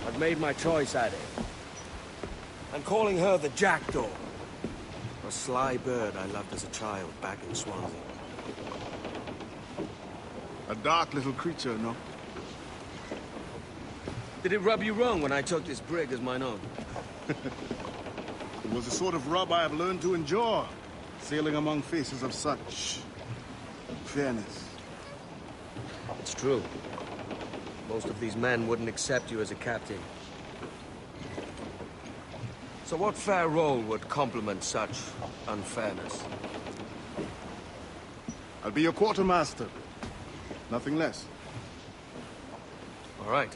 S3: I've made my choice, Addy. I'm calling her the Jackdaw. A sly bird I loved as a child back in Swansea.
S15: A dark little creature, no?
S3: Did it rub you wrong when I took this brig as mine own?
S15: It was the sort of rub I have learned to endure, sailing among faces of such fairness.
S3: It's true. Most of these men wouldn't accept you as a captain. So what fair role would complement such unfairness?
S15: I'll be your quartermaster. Nothing less.
S3: All right.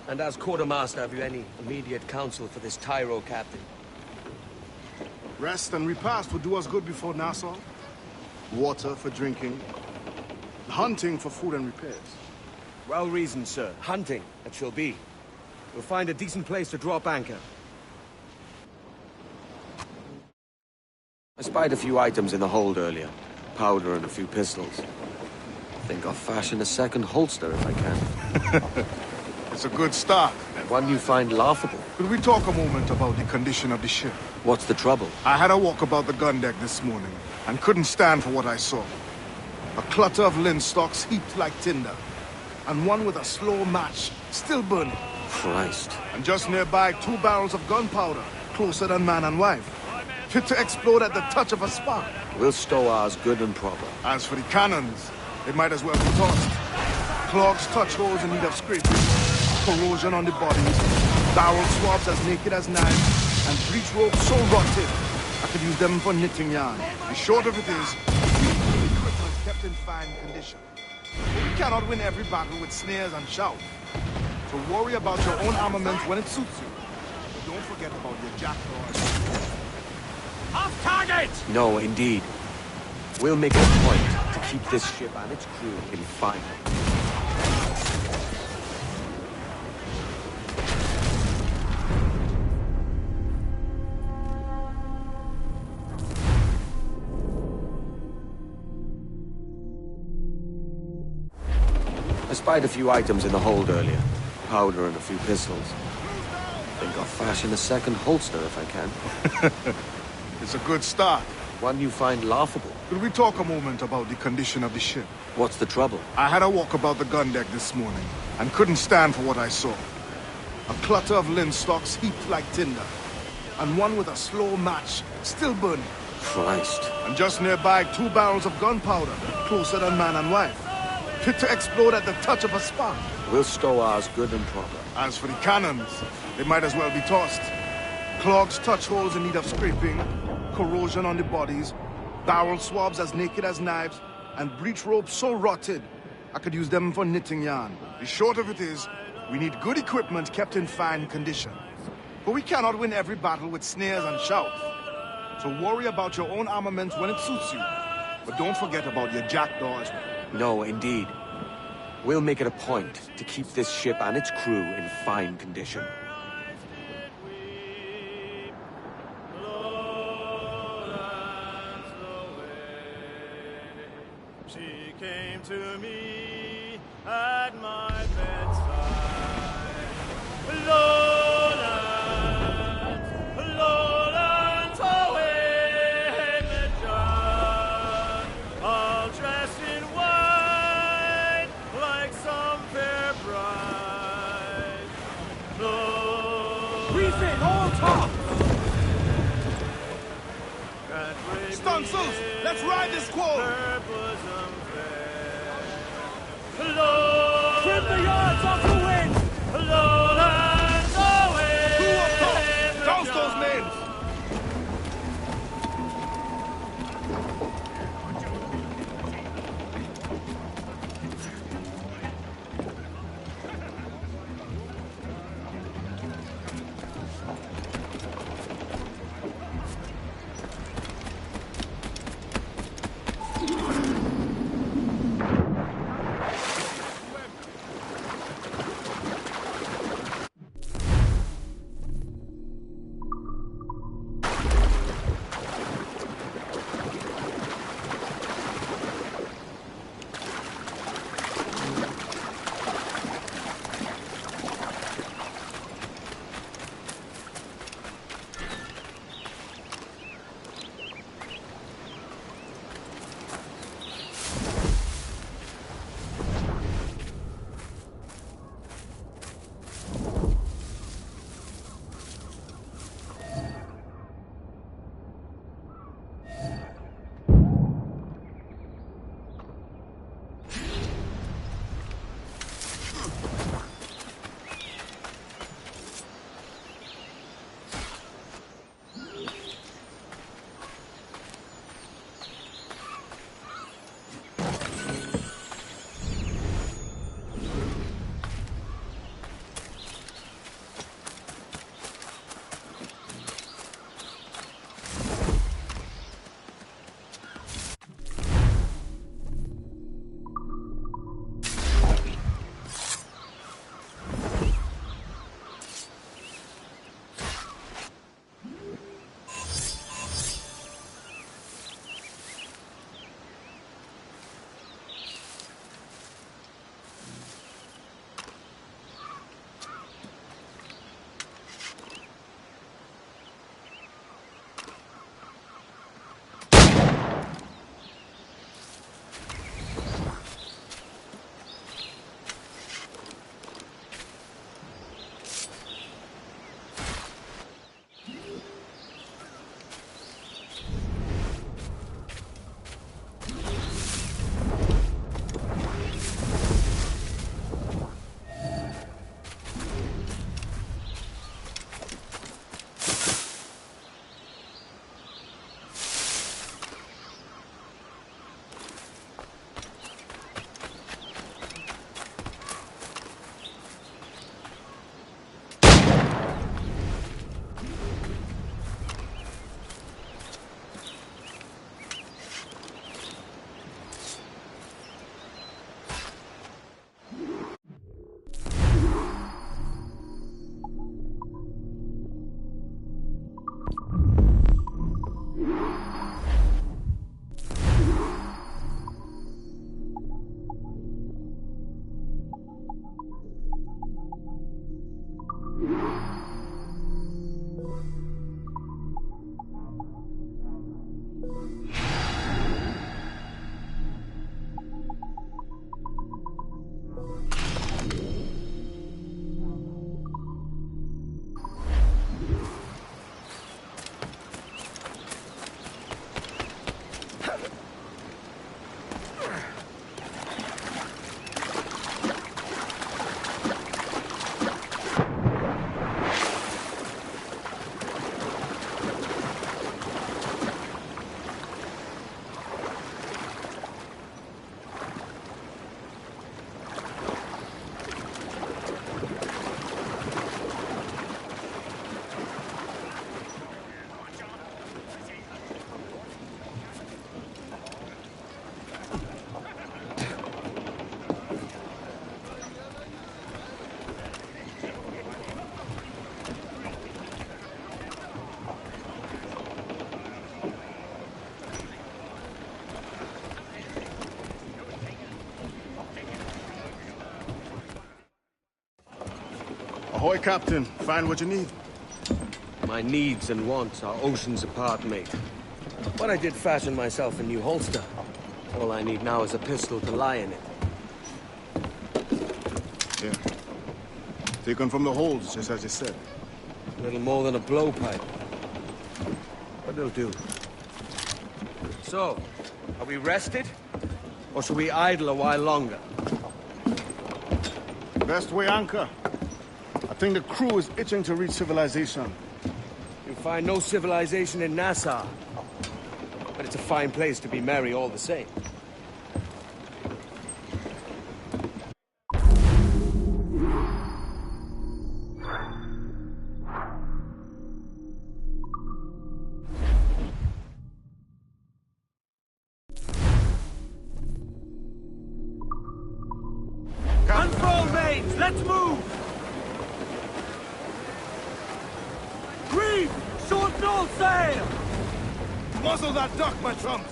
S3: And as quartermaster, have you any immediate counsel for this Tyro captain?
S15: Rest and repast would do us good before Nassau. Water for drinking. Hunting for food and repairs.
S3: Well reasoned, sir. Hunting, it shall be. We'll find a decent place to drop anchor. I spied a few items in the hold earlier. Powder and a few pistols. Think I'll fashion a second holster if I can.
S15: It's a good start.
S3: One you find laughable.
S15: Could we talk a moment about the condition of the ship?
S3: What's the trouble?
S15: I had a walk about the gun deck this morning, and couldn't stand for what I saw. A clutter of linstocks heaped like tinder, and one with a slow match still burning.
S3: Christ.
S15: And just nearby, 2 barrels of gunpowder,
S11: closer than man and wife, fit to explode at the touch of a spark.
S3: We'll stow ours good and proper.
S11: As for the cannons, they might as well be tossed. Clogs touch holes in need of scraping, corrosion on the bodies, barrel swabs as naked as knives, and breech ropes so rotted, I could use them for knitting yarn. The short of it is, equipment kept in fine condition. But we cannot win every battle with snares and shouts. So worry about your own armament when it suits you. But don't forget about your jackdaws.
S14: Off target!
S3: No, indeed. We'll make it a point to keep this ship and its crew in fine. I spied a few items in the hold earlier. Powder and a few pistols. Think I'll fashion a second holster if I can.
S11: It's a good start.
S3: One you find laughable.
S11: Could we talk a moment about the condition of the ship?
S3: What's the trouble?
S11: I had a walk about the gun deck this morning, and couldn't stand for what I saw. A clutter of linstocks heaped like tinder, and one with a slow match, still burning.
S3: Christ.
S11: And just nearby, 2 barrels of gunpowder, closer than man and wife, fit to explode at the touch of a spark.
S3: We'll stow ours good and proper.
S11: As for the cannons, they might as well be tossed. Clogs touch holes in need of scraping, corrosion on the bodies, barrel swabs as naked as knives, and breech ropes so rotted, I could use them for knitting yarn. The short of it is, we need good equipment kept in fine condition. But we cannot win every battle with snares and shouts. So worry about your own armament when it suits you. But don't forget about your jackdaws.
S3: No, indeed. We'll make it a point to keep this ship and its crew in fine condition.
S7: She came to me at my bedside. Lowlands away the dawn, all dressed in white like some fair bride.
S11: Refit, all top! Stunsails, let's ride this squall!
S7: Trim the yards off the wind! Lowlands away!
S11: Who up top? Douse those men! Ahoy, Captain. Find what you need.
S3: My needs and wants are oceans apart, mate. But I did fashion myself a new holster. All I need now is a pistol to lie in it.
S11: Yeah. Taken from the holds, just as you said.
S3: A little more than a blowpipe. But it'll do. So, are we rested? Or shall we idle a while longer?
S11: Best way anchor. I think the crew is itching to reach civilization.
S3: You'll find no civilization in Nassau. But it's a fine place to be merry all the same.
S14: Unfurl mains! Let's move! Reeve! Short and all sail!
S11: Muzzle that duck, my trumps!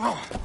S11: Oh.